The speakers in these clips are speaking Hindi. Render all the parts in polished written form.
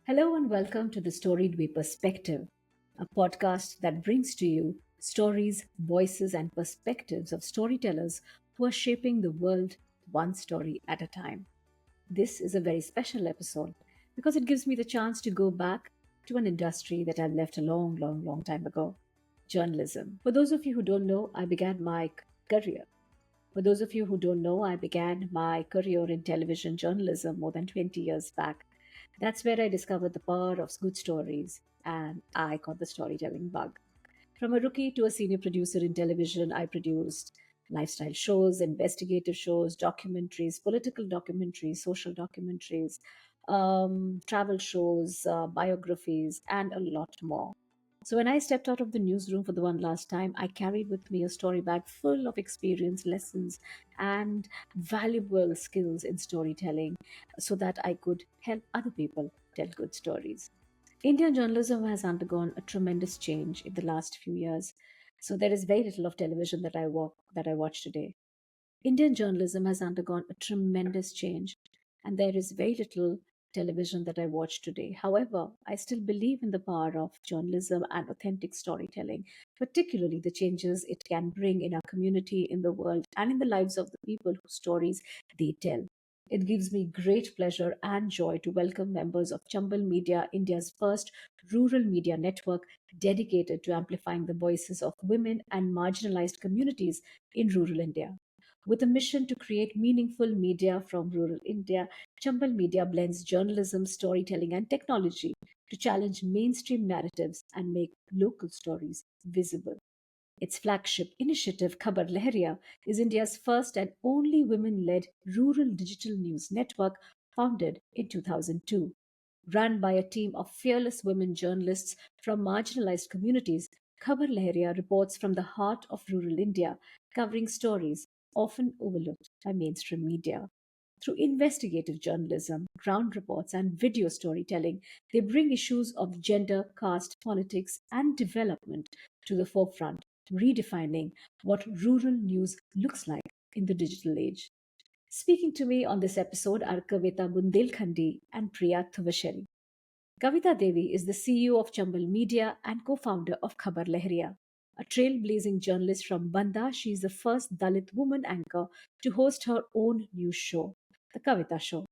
Hello and welcome to the Storied Way Perspective, a podcast that brings to you stories, voices, and perspectives of storytellers who are shaping the world one story at a time. This is a very special episode because it gives me the chance to go back to an industry that I've left a long, long, long time ago journalism. For those of you who don't know, I began my career. For those of you who don't know, I began my career in television journalism more than 20 years back. That's where I discovered the power of good stories and I got the storytelling bug. From a rookie to a senior producer in television, I produced lifestyle shows, investigative shows, documentaries, political documentaries, social documentaries, travel shows, biographies, and a lot more. So when I stepped out of the newsroom for the one last time, I carried with me a story bag full of experience, lessons, and valuable skills in storytelling so that I could help other people tell good stories. Indian journalism has undergone a tremendous change in the last few years. So there is very little of television that I watch today. Indian journalism has undergone a tremendous change, and there is very little television that I watch today. However, I still believe in the power of journalism and authentic storytelling, particularly the changes it can bring in our community, in the world, and in the lives of the people whose stories they tell. It gives me great pleasure and joy to welcome members of Chambal Media, India's first rural media network dedicated to amplifying the voices of women and marginalized communities in rural India. With a mission to create meaningful media from rural India, Chambal Media blends journalism, storytelling, and technology to challenge mainstream narratives and make local stories visible. Its flagship initiative, Khabar Leheria, is India's first and only women led rural digital news network founded in 2002. Run by a team of fearless women journalists from marginalized communities, Khabar Leheria reports from the heart of rural India, covering stories often overlooked by mainstream media. Through investigative journalism, ground reports, and video storytelling, they bring issues of gender, caste, politics, and development to the forefront, redefining what rural news looks like in the digital age. Speaking to me on this episode are Kavita Bundelkhandi and Priya Thuvasheri. Kavita Devi is the CEO of Chambal Media and co founder of Khabar Lehriya. A trailblazing journalist from Banda, she is the first Dalit woman anchor to host her own news show, The Kavita Show.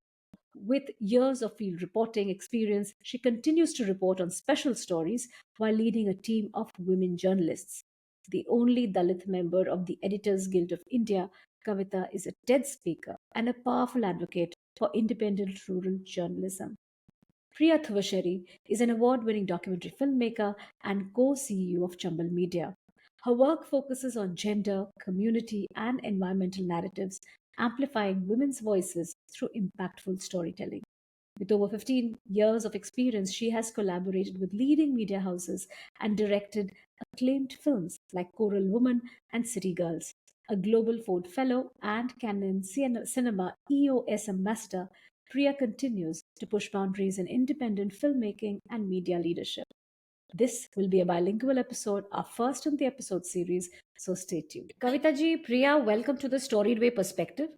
With years of field reporting experience, she continues to report on special stories while leading a team of women journalists. The only Dalit member of the Editors Guild of India, Kavita is a TED speaker and a powerful advocate for independent rural journalism. Priya Thuvasheri is an award winning documentary filmmaker and co CEO of Chambal Media. Her work focuses on gender, community, and environmental narratives, amplifying women's voices through impactful storytelling. With over 15 years of experience, she has collaborated with leading media houses and directed acclaimed films like Coral Woman and City Girls. A Global Ford Fellow and Canon Cinema EOS Ambassador, Priya continues to push boundaries in independent filmmaking and media leadership. This will be a bilingual episode, our first in the episode series, so stay tuned. Kavita ji, Priya, welcome to the Storied Way Perspective.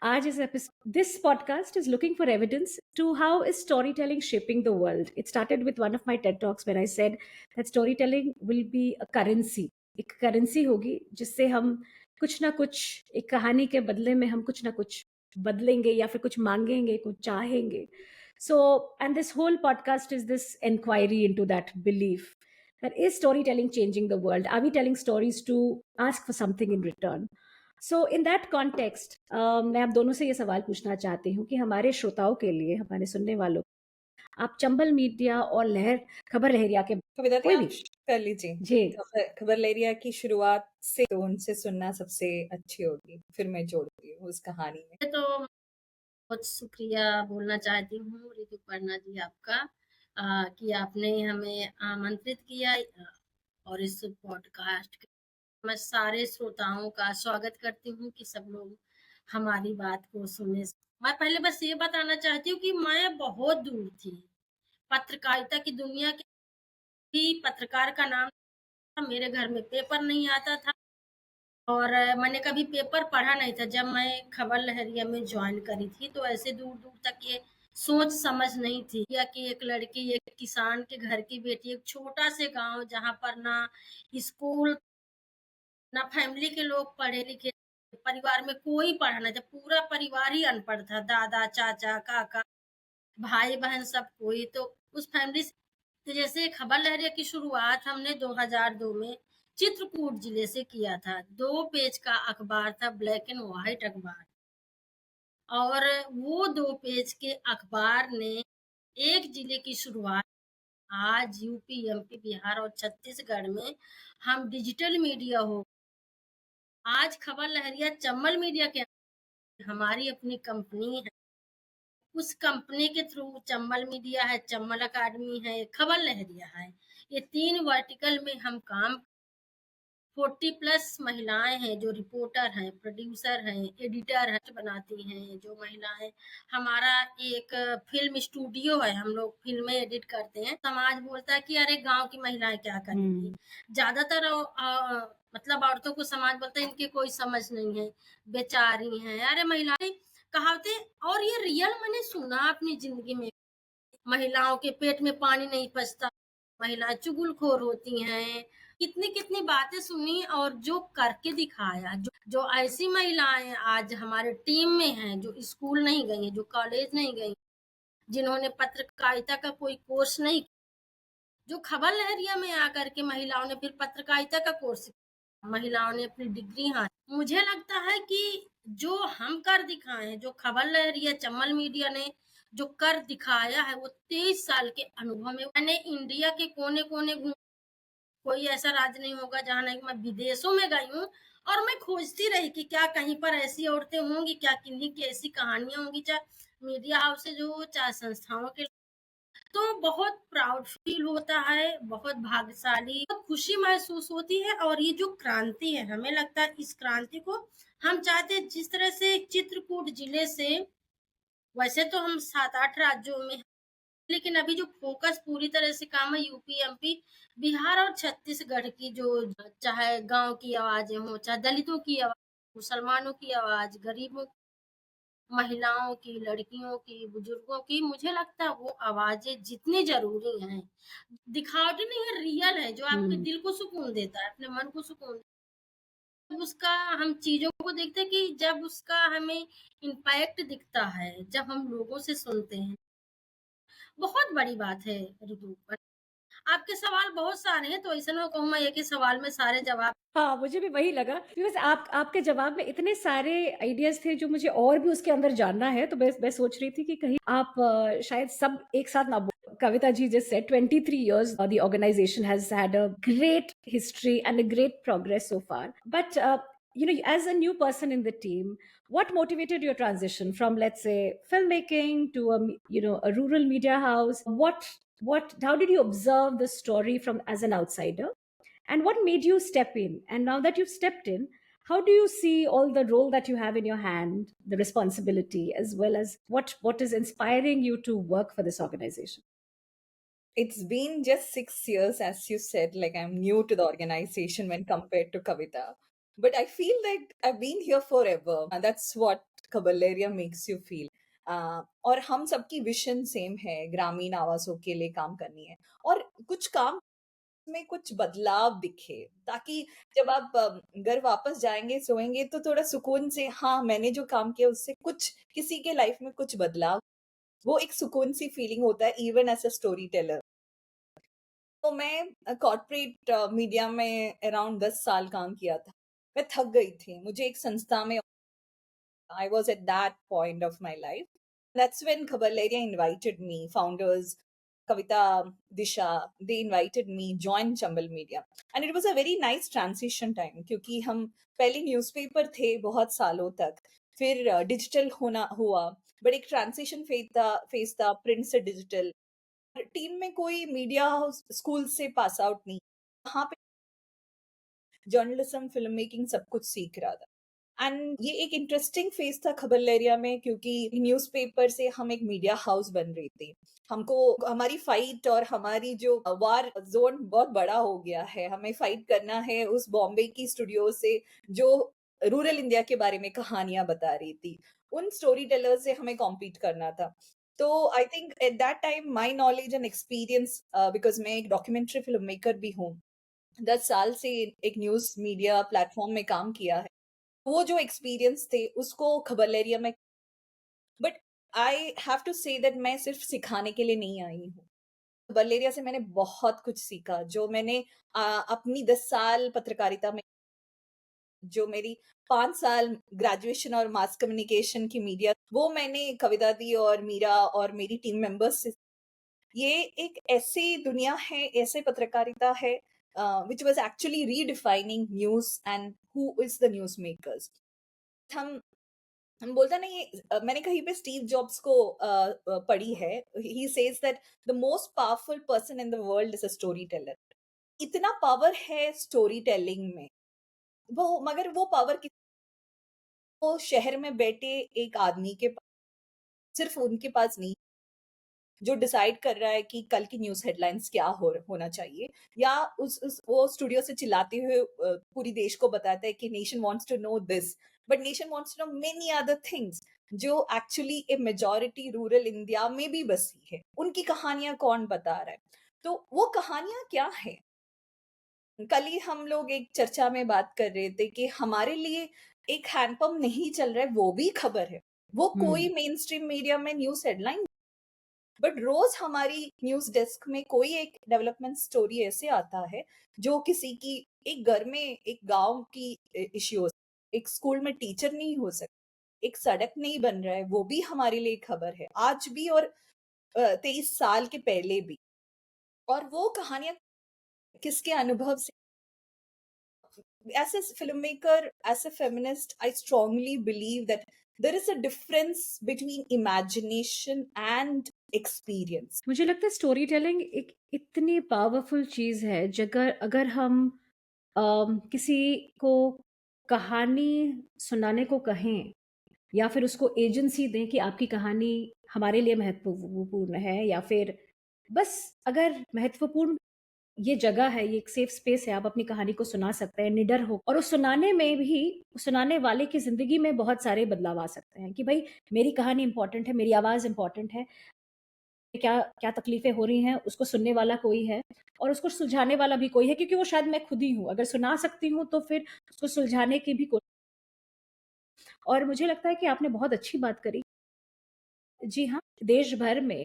आज इस episode, this podcast is looking for evidence to how is storytelling shaping the world. It started with one of my TED talks where I said that storytelling will be a currency. एक currency होगी जिससे हम कुछ ना कुछ एक कहानी के बदले में हम कुछ ना कुछ बदलेंगे या फिर कुछ मांगेंगे कुछ चाहेंगे. So, and this whole podcast is this inquiry into that belief that is storytelling changing the world? Are we telling stories to ask for something in return? So in that context मैं आप दोनों से ये सवाल पूछना चाहती हूँ कि हमारे श्रोताओं के लिए, हमारे सुनने वालों, आप चंबल मीडिया और खबर लहरिया के कविता दी कोई आप भी कर लीजिए। जी खबर लेरिया की शुरुआत से तो उनसे सुनना सबसे अच्छी होगी, फिर मैं जोड़ती हूँ उस कहानी में। तो बहुत शुक्रिया बोलना चाहती हूँ ऋतुपर्णा जी आपका कि आपने हमें आमंत्रित किया और इस पॉडकास्ट मैं सारे श्रोताओं का स्वागत करती हूँ कि सब लोग हमारी बात को सुने। मैं पहले बस ये बताना चाहती हूँ कि मैं बहुत दूर थी पत्रकारिता की दुनिया के भी पत्रकार का नाम था, मेरे घर में पेपर नहीं आता था और मैंने कभी पेपर पढ़ा नहीं था। जब मैं खबर लहरिया में ज्वाइन करी थी तो ऐसे दूर दूर तक ये सोच समझ नहीं थी या कि एक लड़की, एक किसान के घर की बेटी, एक छोटा से गाँव जहाँ पर ना स्कूल, ना फैमिली के लोग पढ़े लिखे, परिवार में कोई पढ़ा नहीं था, पूरा परिवार ही अनपढ़ था, दादा, चाचा, काका, भाई-बहन सब कोई। तो उस फैमिली से तो जैसे खबर लहरिया की शुरुआत हमने 2002 में चित्रकूट जिले से किया था। 2 पेज का अखबार था, ब्लैक एंड व्हाइट अखबार। और वो 2 पेज के अखबार ने एक जिले की शुरुआत आज यूपी, एमपी, बिहार और छत्तीसगढ़ में हम डिजिटल मीडिया हो, आज खबर लहरिया चंबल मीडिया के हमारी अपनी कंपनी है। उस कंपनी के थ्रू चंबल मीडिया है, चंबल अकादमी है, खबर लहरिया है। ये 3 वर्टिकल में हम काम 40 प्लस महिलाएं हैं जो रिपोर्टर हैं, प्रोड्यूसर हैं, एडिटर हैं, बनाती हैं जो महिलाएं। हमारा एक फिल्म स्टूडियो है, हम लोग फिल्में एडिट करते हैं। समाज बोलता है कि अरे गांव की महिलाएं क्या करेंगी। ज्यादातर मतलब औरतों को समाज बोलता है इनकी कोई समझ नहीं है, बेचारी हैं, अरे महिलाएं, कहावतें। और ये रियल मैंने सुना अपनी जिंदगी में। महिलाओं के पेट में पानी नहीं पचता, महिलाएं चुगलखोर होती हैं, कितनी कितनी बातें सुनी और जो करके दिखाया। जो ऐसी महिलाएं आज हमारे टीम में हैं, जो स्कूल नहीं गई हैं, जो कॉलेज नहीं गई, जिन्होंने पत्रकारिता का कोई कोर्स नहीं, जो खबर लहरिया में आकर के महिलाओं ने फिर पत्रकारिता का कोर्स, महिलाओं ने अपनी डिग्री हाथ। मुझे लगता है कि जो हम कर दिखाए हैं, जो खबर लहरिया चंबल मीडिया ने जो कर दिखाया है, वो 23 साल के अनुभव में मैंने इंडिया के कोने कोने घूम, कोई ऐसा राज्य नहीं होगा जहाँ नहीं, मैं विदेशों में गई हूँ और मैं खोजती रही कि क्या कहीं पर ऐसी औरतें होंगी, क्या किन्हीं की ऐसी कहानियां होंगी, चाहे मीडिया हाउसेज हो, चाहे संस्थाओं के। तो बहुत प्राउड फील होता है, बहुत भाग्यशाली, बहुत खुशी महसूस होती है। और ये जो क्रांति है, हमें लगता है इस क्रांति को हम चाहते हैं जिस तरह से चित्रकूट जिले से, वैसे तो हम 7-8 राज्यों में, लेकिन अभी जो फोकस पूरी तरह से काम है यूपी, एमपी, बिहार और छत्तीसगढ़ की, जो चाहे गांव की आवाजें हो, चाहे दलितों की आवाज, मुसलमानों की आवाज, गरीबों, महिलाओं की, लड़कियों की, बुजुर्गों की, मुझे लगता है वो आवाजें जितनी जरूरी हैं। दिखावटी नहीं है, रियल है, जो आपके दिल को सुकून देता है, अपने मन को सुकून। जब उसका हम चीजों को देखते हैं कि जब उसका हमें इम्पैक्ट दिखता है, जब हम लोगों से सुनते हैं, बहुत बड़ी बात है ऋतु। आपके सवाल बहुत सारे हैं, तो ऐसा ना कहूँ मैं एक ही सवाल में सारे जवाब। हाँ, मुझे भी वही लगा बिकॉज़ आपके जवाब में इतने सारे आइडियाज़ थे जो मुझे और भी उसके अंदर जानना है, तो मैं सोच रही थी कि कहीं आप शायद सब एक साथ ना बोल। Kavita ji just said 23 years the organization has had a great history and a great progress so far. But as a new person in the team, what motivated your transition from, let's say, filmmaking to a rural media house? How did you observe the story from as an outsider? And what made you step in? And now that you've stepped in, how do you see all the role that you have in your hand, the responsibility, as well as what is inspiring you to work for this organization? It's been just 6 years, as you said, like I'm new to the organization when compared to Kavita. But I feel like I've been here forever. And that's what Kabaleria makes you feel. और हम सबकी विजन सेम है, ग्रामीण आवासों के लिए काम करनी है और कुछ काम में कुछ बदलाव दिखे, ताकि जब आप घर वापस जाएंगे, सोएंगे तो थोड़ा सुकून से, हाँ मैंने जो काम किया उससे कुछ किसी के लाइफ में कुछ बदलाव, वो एक सुकून सी फीलिंग होता है even as a story teller. तो मैं कॉर्पोरेट मीडिया में अराउंड 10 साल काम किया था। मैं थक गई थी, मुझे एक संस्था में, I was at that point of my life. That's when Khabarleria invited me, founders, Kavita, Disha, they invited me, join Chambal Media. And it was a very nice transition time, क्योंकि हम पहले न्यूज़पेपर थे बहुत सालों तक, फिर डिजिटल होना हुआ, बट एक ट्रांजिशन फेज था प्रिंट से डिजिटल। टीम में कोई मीडिया हाउस स्कूल से पास आउट नहीं, वहाँ पे जर्नलिज्म, फिल्म मेकिंग सब कुछ सीख रहा था। एंड ये एक इंटरेस्टिंग फेज था खबर लहरिया में, क्योंकि न्यूज़पेपर से हम एक मीडिया हाउस बन रही थी। हमको हमारी फाइट और हमारी जो वार जोन बहुत बड़ा हो गया है, हमें फाइट करना है उस बॉम्बे की स्टूडियो से जो रूरल इंडिया के बारे में कहानियां बता रही थी, उन स्टोरी टेलर से हमें कॉम्पीट करना था। तो I think at that time my knowledge and experience, because मैं एक डॉक्यूमेंट्री फ़िल्म मेकर भी हूँ। 10 साल से एक न्यूज़ मीडिया प्लेटफ़ॉर्म में काम किया है। वो जो एक्सपीरियंस थे उसको खबरलेरिया में, but I have to say that मैं सिर्फ़ सिखाने के लिए नहीं आई हूँ। खबरलेरिया से मैंने बहुत कुछ सीखा जो मैंने अपनी 10 साल पत्रकारिता में, जो मेरी 5 साल ग्रेजुएशन और मास कम्युनिकेशन की मीडिया, वो मैंने कविता दी और मीरा और मेरी टीम मेंबर्स से। ये एक ऐसी दुनिया है, ऐसे पत्रकारिता है, which was actually redefining news and who is the news makers. हम हम बोलते हैं ना, ये मैंने कहीं पे स्टीव जॉब्स को पढ़ी है। He says that the most powerful person in the world is a story Taylor. इतना पावर है स्टोरी टेलिंग में। वो मगर वो पावर वो शहर में बैठे एक आदमी के सिर्फ उनके पास नहीं, जो डिसाइड कर रहा है कि कल की न्यूज़ हेडलाइंस क्या होना चाहिए, या उस वो स्टूडियो से चिल्लाते हुए पूरी देश को बताता है कि nation wants to know this, but nation wants to know many other things, जो actually a majority rural India में भी बसी है। उनकी कहानियाँ कौन बता रहा है? तो वो कहानियाँ क्या हैं? कल ही हम लोग एक चर्चा में बात कर रहे थे कि हमारे लिए एक हैंडपंप नहीं चल रहा है, वो भी खबर है। वो कोई हुँ। मेन स्ट्रीम मीडिया में न्यूज़ हेडलाइन, बट रोज हमारी न्यूज़ डेस्क में कोई एक डेवलपमेंट स्टोरी ऐसे आता है, जो किसी की एक घर में एक गाँव की इश्यू हो, एक स्कूल में टीचर नहीं हो सकता, एक सड़क नहीं बन रहा है, वो भी हमारे लिए खबर है, आज भी और 23 साल के पहले भी। और वो कहानियाँ किसके अनुभव से, as a filmmaker, as a feminist, I strongly believe that there is a difference between imagination and experience. मुझे लगता है स्टोरी टेलिंग एक इतनी पावरफुल चीज़ है, जगर अगर हम किसी को कहानी सुनाने को कहें या फिर उसको एजेंसी दें कि आपकी कहानी हमारे लिए महत्वपूर्ण है, या फिर बस अगर महत्वपूर्ण ये जगह है, ये एक सेफ स्पेस है, आप अपनी कहानी को सुना सकते हैं निडर हो, और उस सुनाने में भी सुनाने वाले की ज़िंदगी में बहुत सारे बदलाव आ सकते हैं कि भई मेरी कहानी इम्पोर्टेंट है, मेरी आवाज़ इम्पोर्टेंट है, क्या क्या तकलीफ़ें हो रही हैं, उसको सुनने वाला कोई है और उसको सुलझाने वाला भी कोई है, क्योंकि वो शायद मैं खुद ही हूँ। अगर सुना सकती हूँ तो फिर उसको सुलझाने की भी को और मुझे लगता है कि आपने बहुत अच्छी बात करी। जी हाँ, देश भर में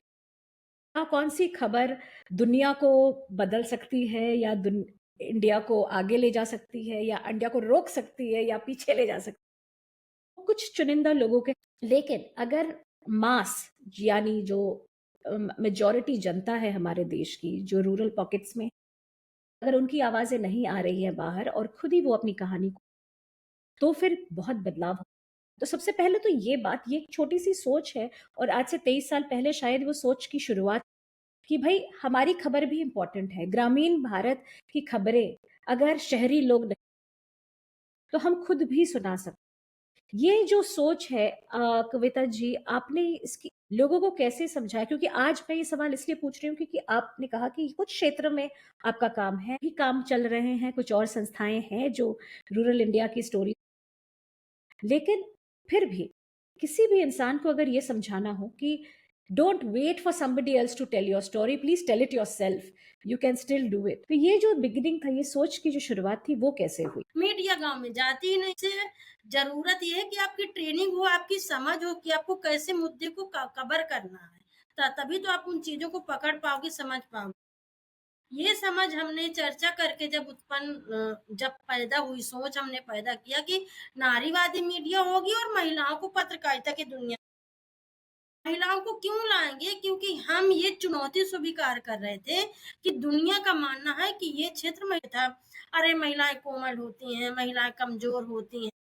कौन-सी खबर दुनिया को बदल सकती है या दुन इंडिया को आगे ले जा सकती है या इंडिया को रोक सकती है या पीछे ले जा सकती है। कुछ चुनिंदा लोगों के, लेकिन अगर मास यानी जो मेजॉरिटी जनता है हमारे देश की, जो रूरल पॉकेट्स में, अगर उनकी आवाज़ें नहीं आ रही हैं बाहर और खुद ही वो अपनी कहानी को, तो फिर बहुत बदलाव हो। तो सबसे पहले तो ये बात, ये एक छोटी-सी सोच है और आज से 23 साल पहले शायद वो सोच की शुरुआत कि भई हमारी खबर भी इम्पोर्टेंट है। ग्रामीण भारत की खबरें अगर शहरी लोग नहीं, तो हम खुद भी सुना सकते। ये जो सोच है कविता जी, आपने इसकी लोगों को कैसे समझाया? क्योंकि आज मैं ये सवाल इसलिए पूछ रही हूँ क्योंकि आपने कहा कि कुछ क्षेत्र में आपका काम है, भी काम चल रहे हैं, कुछ और संस्थाएँ हैं जो रूरल इंडिया की स्टोरी, लेकिन फिर भी किसी भी इंसान को अगर ये समझाना हो कि don't wait for somebody else to tell your story, please tell it yourself, you can still do it. तो ये जो बिगिनिंग था, ये सोच की जो शुरुआत थी, वो कैसे हुई? मीडिया गाँव में जाती ही नहीं। से ज़रूरत ये है कि आपकी ट्रेनिंग हो, आपकी समझ हो कि आपको कैसे मुद्दे को कवर करना है। तभी तो आप उन चीज़ों को पकड़ पाओगे, समझ पाओगे। ये समझ हमने चर्चा करके जब पैदा हुई, सोच हमने पैदा किया कि नारीवादी मीडिया होगी और महिलाओं को पत्रकारिता की दुनिया, महिलाओं को क्यों लाएँगे? क्योंकि हम ये चुनौती स्वीकार कर रहे थे कि दुनिया का मानना है कि ये क्षेत्र में था, अरे महिलाएँ कोमल होती हैं, महिलाएँ कमज़ोर होती हैं,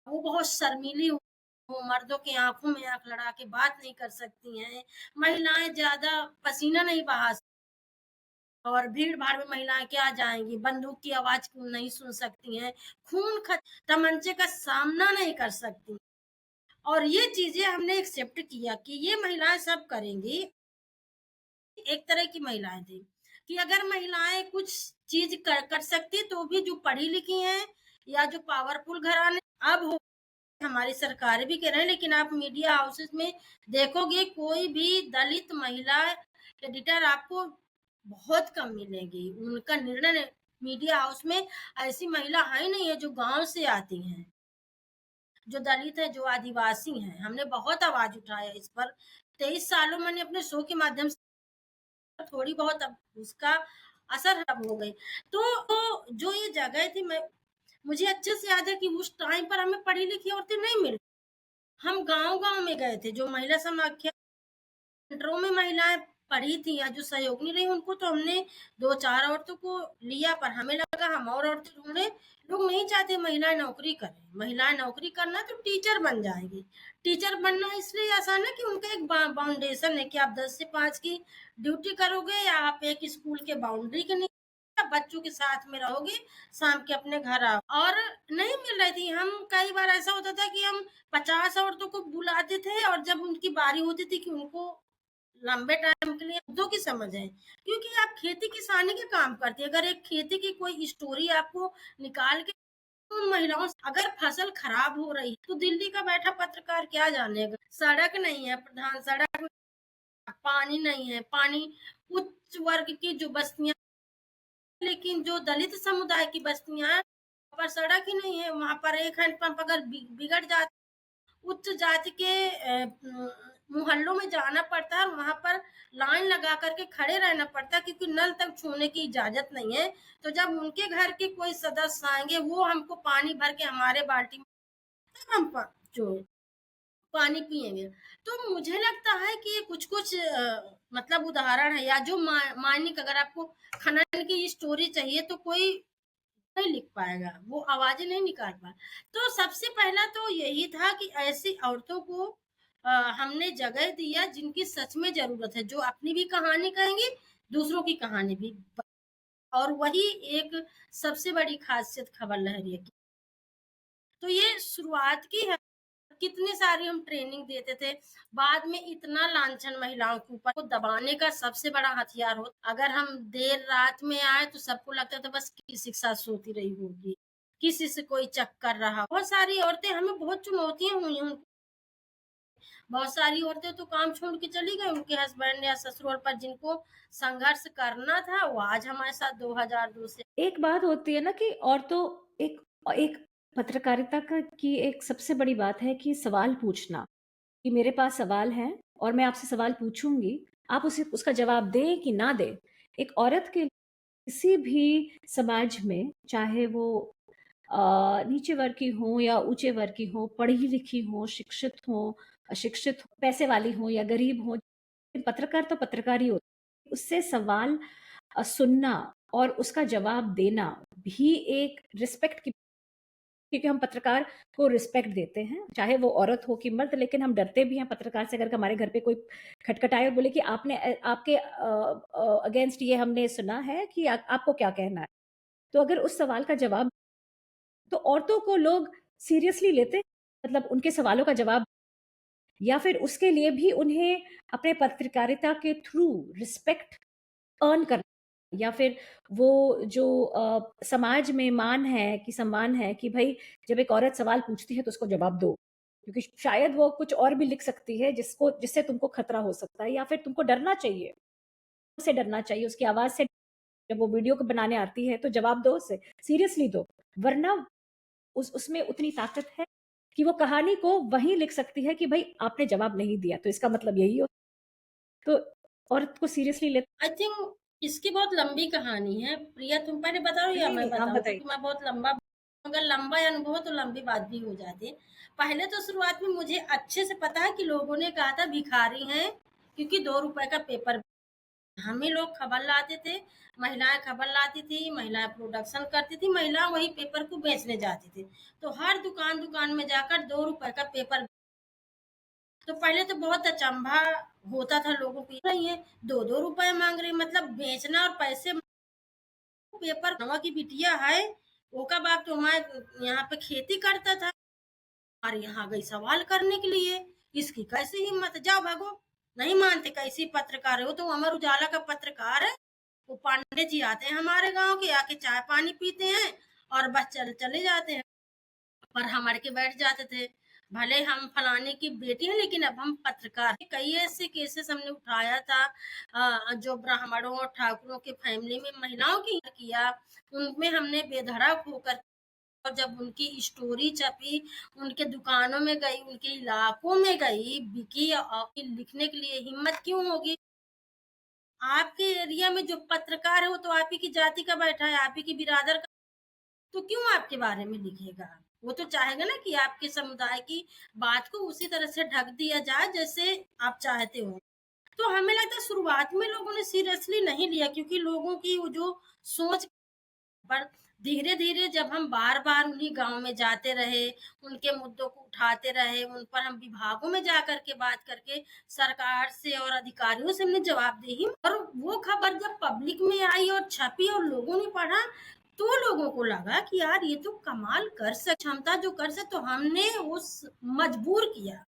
वो बहुत शर्मीली वो मर्दों की आँखों में आँख लड़ा के बात नहीं कर सकती हैं, महिलाएँ ज़्यादा पसीना नहीं बहा और भीड़-भाड़ में महिलाएँ क्या जाएँगी, बंदूक की आवाज़ नहीं सुन सकती हैं, खून ख तमंचे का सामना नहीं कर सकती। और ये चीज़ें हमने एक्सेप्ट किया कि ये महिलाएँ सब करेंगी। एक तरह की महिलाएँ थी कि अगर महिलाएँ कुछ चीज़ कर कर सकती तो भी जो पढ़ी-लिखी हैं या जो पावरफुल घराने अब हो हमारी सरकार भी कह रहे हैं, लेकिन आप मीडिया हाउसेस में देखोगे कोई भी दलित महिला एडिटर आपको बहुत कम मिलेगी। उनका निर्णय मीडिया हाउस में ऐसी महिला है ही नहीं है जो गांव से आती हैं, जो दलित है, जो आदिवासी हैं। हमने बहुत आवाज उठाया इस पर। 23 सालों मैंने अपने शो के माध्यम से थोड़ी बहुत अब उसका असर अब हो गई। तो जो ये जगह थी, मुझे अच्छे से याद है कि उस टाइम पर हमें पढ़ी लिखी औरतें नहीं मिल, हम गांव-गांव में गए थे। जो महिला समाख्या सेंटरों में महिलाएं पढ़ी थी या जो सहयोगिनी रही, उनको तो हमने 2-4 औरतों को लिया, पर हमें लगा हम और औरतें ढूंढे। लोग नहीं चाहते महिलाएं नौकरी करें। महिलाएं नौकरी करना तो टीचर बन जाएंगी। टीचर बनना इसलिए आसान है कि उनका एक बाउंडेशन है कि आप 10 से 5 की ड्यूटी करोगे या आप एक स्कूल के बाउंड्री के नीचे बच्चों के साथ में रहोगे, शाम के अपने घर आओ। और नहीं मिल रही थी। हम कई बार ऐसा होता था कि हम 50 औरतों को बुलाते थे और जब उनकी बारी होती थी कि उनको लंबे टाइम के लिए मुद्दों की समझ है, क्योंकि आप खेती किसानी के काम करते हैं। अगर एक खेती की कोई स्टोरी आपको निकाल के उन महिलाओं से, अगर फसल खराब हो रही है तो दिल्ली का बैठा पत्रकार क्या जानेगा। सड़क नहीं है, प्रधान सड़क, पानी नहीं है, पानी उच्च वर्ग की जो बस्तियां, लेकिन जो दलित समुदाय की बस्तियां हैं वहाँ पर सड़क ही नहीं है। वहां पर एक हैंडपंप अगर बिगड़ जाता, उच्च जाति के मोहल्लों में जाना पड़ता है, वहां पर लाइन लगा करके खड़े रहना पड़ता है क्योंकि नल तक छूने की इजाजत नहीं है। तो जब उनके घर के कोई सदस्य आएंगे, वो हमको पानी भर के हमारे बाल्टी में, तब हम जो पानी पिएंगे। तो मुझे लगता है कि ये कुछ कुछ मतलब उदाहरण है, या जो माइनिंग, अगर आपको खनन की स्टोरी चाहिए तो कोई नहीं लिख पाएगा, वो आवाजें नहीं निकाल पाए। तो सबसे पहला तो यही था कि ऐसी औरतों को हमने जगह दिया जिनकी सच में जरूरत है, जो अपनी भी कहानी कहेंगी, दूसरों की कहानी भी। और वही एक सबसे बड़ी खासियत खबर लहरिया की। तो ये शुरुआत की है। कितनी सारी हम ट्रेनिंग देते थे, बाद में इतना लांछन महिलाओं के ऊपर को दबाने का सबसे बड़ा हथियार हो। अगर हम देर रात में आए तो सबको लगता था बस किसी के साथ सोती रही होगी, किसी से कोई चक्कर रहा। बहुत सारी औरतें, हमें बहुत चुनौतियां हुई हैं। बहुत सारी औरतें तो काम छोड़ के चली गई, उनके हस्बैंड या ससुर पर जिनको संघर्ष करना था, वो आज हमारे साथ 2002 से। एक बात होती है ना कि औरतों, एक एक पत्रकारिता का की एक सबसे बड़ी बात है कि सवाल पूछना, कि मेरे पास सवाल है और मैं आपसे सवाल पूछूंगी, आप उसे उसका जवाब दें कि ना दें। एक औरत के किसी भी समाज में, चाहे वो नीचे वर्ग की हो या ऊंचे वर्ग की हो, पढ़ी लिखी हो, शिक्षित हो, अशिक्षित हो, पैसे वाली हो या गरीब हो, पत्रकार तो पत्रकार ही होता है। उससे सवाल सुनना और उसका जवाब देना भी एक रिस्पेक्ट की, क्योंकि हम पत्रकार को रिस्पेक्ट देते हैं, चाहे वो औरत हो कि मर्द। लेकिन हम डरते भी हैं पत्रकार से। अगर हमारे घर पे कोई खटखटाए और बोले कि आपने आपके अगेंस्ट ये हमने सुना है कि आपको क्या कहना है, तो अगर उस सवाल का जवाब, तो औरतों को लोग सीरियसली लेते हैं, मतलब उनके सवालों का जवाब, या फिर उसके लिए भी उन्हें अपने पत्रकारिता के थ्रू रिस्पेक्ट अर्न करना, या फिर वो जो समाज में मान है कि सम्मान है कि भाई जब एक औरत सवाल पूछती है तो उसको जवाब दो, क्योंकि शायद वो कुछ और भी लिख सकती है जिससे तुमको खतरा हो सकता है, या फिर तुमको डरना चाहिए, उससे डरना चाहिए, उसकी आवाज से। जब वो वीडियो को बनाने आती है तो जवाब दो, उसे सीरियसली दो, वरना उसमें उतनी ताकत है कि वो कहानी को वहीं लिख सकती है कि भाई आपने जवाब नहीं दिया, तो इसका मतलब यही हो। तो औरत को सीरियसली ले। आई थिंक इसकी बहुत लंबी कहानी है। प्रिया, तुम पहले बताओ या नहीं मैं नहीं, आप बताऊं? बताइए। क्योंकि मैं बहुत लंबा, अगर लंबा अनुभव तो लंबी बात भी हो जाती है। पहले तो शुरुआत में मुझे अच्छे से पता है कि लोगों ने कहा था भिखारी हैं, क्योंकि 2 रुपए का पेपर हमें लोग खबर लाते थे, महिलाएं खबर लाती थी, महिलाएं प्रोडक्शन करती थी, महिलाएं वही पेपर को बेचने जाती थी। तो हर दुकान दुकान में जाकर 2 रुपए का पेपर, तो पहले तो बहुत अचंभा होता था लोगों को, नहीं है 2-2 रुपए मांग रहे, मतलब बेचना और पैसे। पेपर नवा की बिटिया है, ओका बाप तो हमारे यहाँ पे खेती करता था और यहाँ गई सवाल करने के लिए। इसकी कैसी हिम्मत, जाओ भागो। नहीं मानते, कैसी पत्रकार हो तो? अमर उजाला का पत्रकार है। वो पांडे जी आते हैं हमारे गांव के, आके चाय पानी पीते हैं और बस चले जाते हैं, पर हम अड़ के बैठ जाते थे। भले हम फलाने की बेटी हैं लेकिन अब हम पत्रकार हैं। कई ऐसे केसेस हमने उठाया था जो ब्राह्मणों और ठाकुरों के फैमिली में महिलाओं की किया, उनमें हमने बेधड़क होकर और जब उनकी स्टोरी छपी, उनके दुकानों में गई, उनके इलाकों में गई, बिकी लिखने के लिए हिम्मत क्यों होगी? आपके एरिया में जो पत्रकार है वो तो आप ही की जाति का बैठा है, आप ही की बिरादर का, तो क्यों आपके बारे में लिखेगा? वो तो चाहेगा ना कि आपके समुदाय की बात को उसी तरह से ढक दिया जाए जैसे आप चाहते हो। तो हमें लगता है शुरुआत में लोगों ने सीरियसली नहीं लिया क्योंकि लोगों की वो जो सोच, पर धीरे-धीरे जब हम बार-बार उन्हीं गाँव में जाते रहे, उनके मुद्दों को उठाते रहे, उन पर हम विभागों में जा कर के बात करके सरकार से और अधिकारियों से हमने जवाबदेही, और वो खबर जब पब्लिक में आई और छपी और लोगों ने पढ़ा, तो लोगों को लगा कि यार ये तो कमाल कर सक क्षमता जो कर सक, तो हमने उस मजबूर किया।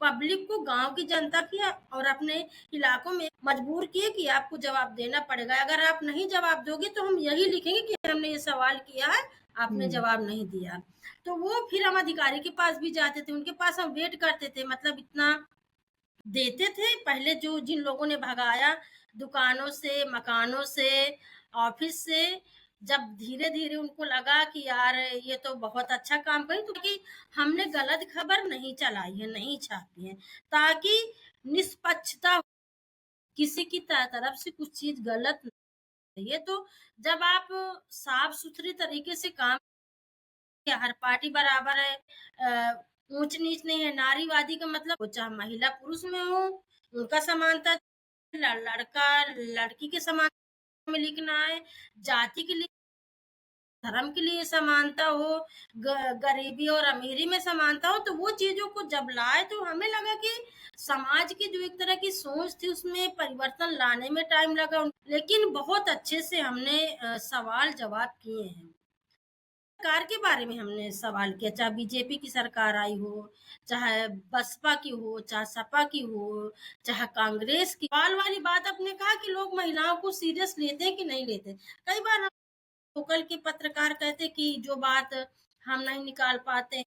पब्लिक को, गाँव की जनता की और अपने इलाकों में मजबूर किए कि आपको जवाब देना पड़ेगा। अगर आप नहीं जवाब दोगे तो हम यही लिखेंगे कि हमने ये सवाल किया है, आपने Hmm. जवाब नहीं दिया। तो वो फिर हम अधिकारी के पास भी जाते थे, उनके पास हम वेट करते थे, मतलब इतना देते थे। पहले जो जिन लोगों ने भगाया दुकानों से, मकानों से, ऑफिस से, जब धीरे-धीरे उनको लगा कि यार ये तो बहुत अच्छा काम करी, तो कि हमने गलत खबर नहीं चलाई है, नहीं छापी है, ताकि निष्पक्षता किसी की तरफ से कुछ चीज़ गलत नहीं है। तो जब आप साफ-सुथरे तरीके से काम, हर पार्टी बराबर है, ऊंच-नीच नहीं है, नारीवादी का मतलब वो चाहे महिला पुरुष में हो, उनका समानता, लड़का लड़की के समान में लिखना है, जाति के लिए, धर्म के लिए समानता हो, गरीबी और अमीरी में समानता हो, तो वो चीजों को जब लाए तो हमें लगा कि समाज की जो एक तरह की सोच थी उसमें परिवर्तन लाने में टाइम लगा, लेकिन बहुत अच्छे से हमने सवाल जवाब किए हैं। सरकार के बारे में हमने सवाल किया, चाहे बीजेपी की सरकार आई हो, चाहे बसपा की हो, चाहे सपा की हो, चाहे कांग्रेस की। सवाल वाली बात आपने कहा कि लोग महिलाओं को सीरियस लेते हैं कि नहीं लेते। कई बार हम लोकल के पत्रकार कहते कि जो बात हम नहीं निकाल पाते,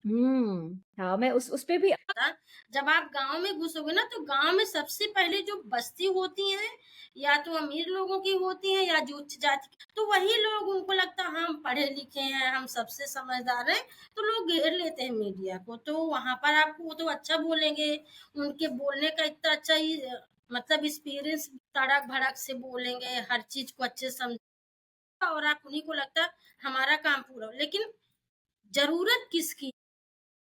हाँ, मैं उस पे भी। था। जब आप गाँव में घुसोगे ना तो गाँव में सबसे पहले जो बस्ती होती हैं, या तो अमीर लोगों की होती हैं या जो उच्च जाति की, तो वही लोग, उनको लगता है हम पढ़े लिखे हैं, हम सबसे समझदार हैं, तो लोग घेर लेते हैं मीडिया को। तो वहाँ पर आपको वो तो अच्छा बोलेंगे, उनके बोलने का इतना अच्छा ही मतलब एक्सपीरियंस, तड़क-भड़क से बोलेंगे, हर चीज़ को अच्छे से समझ, और आप उन्हीं को लगता है हमारा काम पूरा हो। लेकिन ज़रूरत किसकी?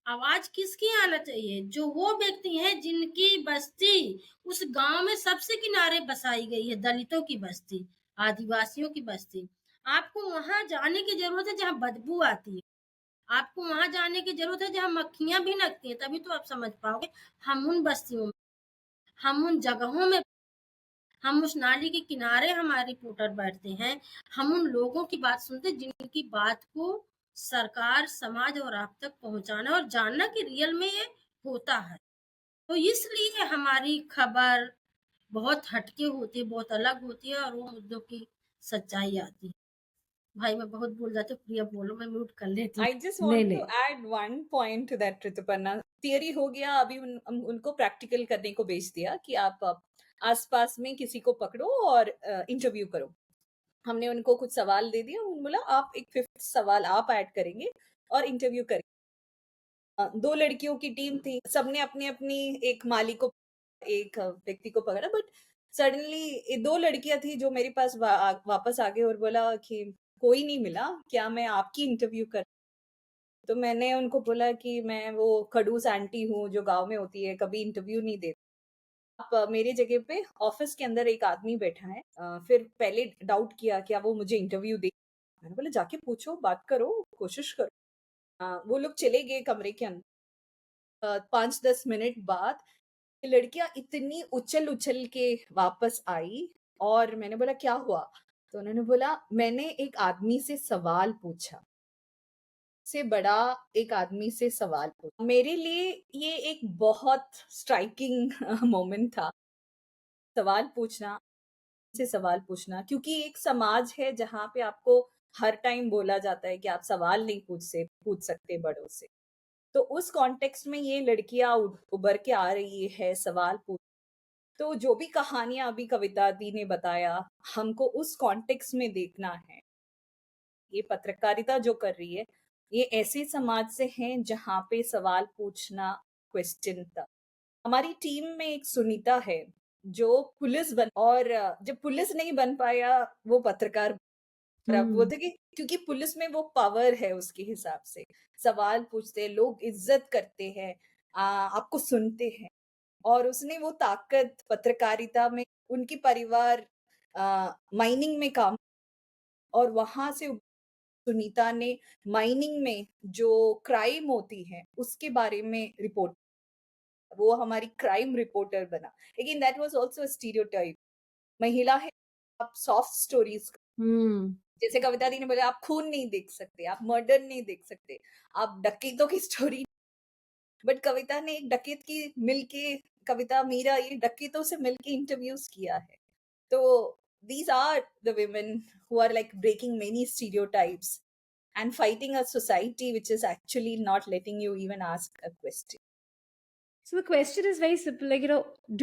आवाज किसकी आना चाहिए? जो वो व्यक्ति हैं जिनकी बस्ती उस गाँव में सबसे किनारे बसाई गई है, दलितों की बस्ती, आदिवासियों की बस्ती। आपको वहाँ जाने की ज़रूरत है जहाँ बदबू आती है। आपको वहाँ जाने की ज़रूरत है जहाँ मक्खियाँ भिनकती हैं, तभी तो आप समझ पाओगे। हम उन बस्तियों में, हम उन जगहों में, हम उस नाली के किनारे हमारे रिपोर्टर बैठते हैं, हम उन लोगों की बात सुनते हैं जिनकी बात को सरकार, समाज और आप तक पहुँचाना और जानना कि रियल में ये होता है। तो इसलिए हमारी खबर बहुत हटके होती है, बहुत अलग होती है और वो मुद्दों की सच्चाई आती है। भाई मैं बहुत बोल जाती हूँ, प्रिया बोलो, मैं म्यूट कर लेती हूँ। I just नहीं, want to नहीं। add one point to that, Rituparna. Theory हो गया, अभी उनको प्रैक्टिकल करने को भेज दिया कि आप आसपास में किसी को पकड़ो और इंटरव्यू करो। हमने उनको कुछ सवाल दे दिया, उन्होंने बोला आप एक 5th सवाल आप ऐड करेंगे और इंटरव्यू करेंगे। 2 लड़कियों की टीम थी, सबने अपनी अपनी, एक माली को, एक व्यक्ति को पकड़ा, बट सडनली 2 लड़कियां थी जो मेरे पास वापस आ गए और बोला कि कोई नहीं मिला, क्या मैं आपकी इंटरव्यू कर। तो मैंने उनको बोला कि मैं वो खड़ूस आंटी हूँ जो गांव में होती है, कभी इंटरव्यू नहीं देती। आप मेरी जगह पे ऑफिस के अंदर एक आदमी बैठा है, फिर पहले डाउट किया क्या वो मुझे इंटरव्यू दे। मैंने बोला जाके पूछो, बात करो, कोशिश करो। वो लोग चले गए कमरे के अंदर। 5-10 मिनट बाद लड़कियां इतनी उछल उछल के वापस आई और मैंने बोला क्या हुआ? तो उन्होंने बोला मैंने एक आदमी से सवाल पूछा, से बड़ा एक आदमी से सवाल पूछा। मेरे लिए ये एक बहुत स्ट्राइकिंग मोमेंट था, सवाल पूछना, से सवाल पूछना, क्योंकि एक समाज है जहाँ पे आपको हर टाइम बोला जाता है कि आप सवाल नहीं पूछ सकते बड़ों से। तो उस कॉन्टेक्स्ट में ये लड़कियां उभर के आ रही है, सवाल पूछ। तो जो भी कहानियां अभी कविता दी ने बताया, हमको उस कॉन्टेक्स्ट में देखना है। ये पत्रकारिता जो कर रही है, ये ऐसे समाज से है जहाँ पे सवाल पूछना, क्वेश्चन था। हमारी टीम में एक सुनीता है जो पुलिस बन, और जब पुलिस नहीं बन पाया वो पत्रकार। और अब वो थे कि क्योंकि पुलिस में वो पावर है, उसके हिसाब से सवाल पूछते हैं, लोग इज्जत करते हैं, आपको सुनते हैं। और उसने वो ताकत पत्रकारिता में, उनकी परिवार माइनिंग में काम, और वहां से सुनीता ने माइनिंग में जो क्राइम होती है उसके बारे में रिपोर्ट, वो हमारी क्राइम रिपोर्टर बना। लेकिन that was also a stereotype. महिला है, आप सॉफ्ट स्टोरीज, जैसे कविता दी ने बोला, आप खून नहीं देख सकते, आप मर्डर नहीं देख सकते, आप डकैतों की स्टोरी। बट कविता ने एक डकैत की मिलके, कविता मीरा ये डकैतों से मिलके इंटरव्यूज किया है। तो these are the women who are like breaking many stereotypes and fighting a society which is actually not letting you even ask a question. So the question is very simple, like,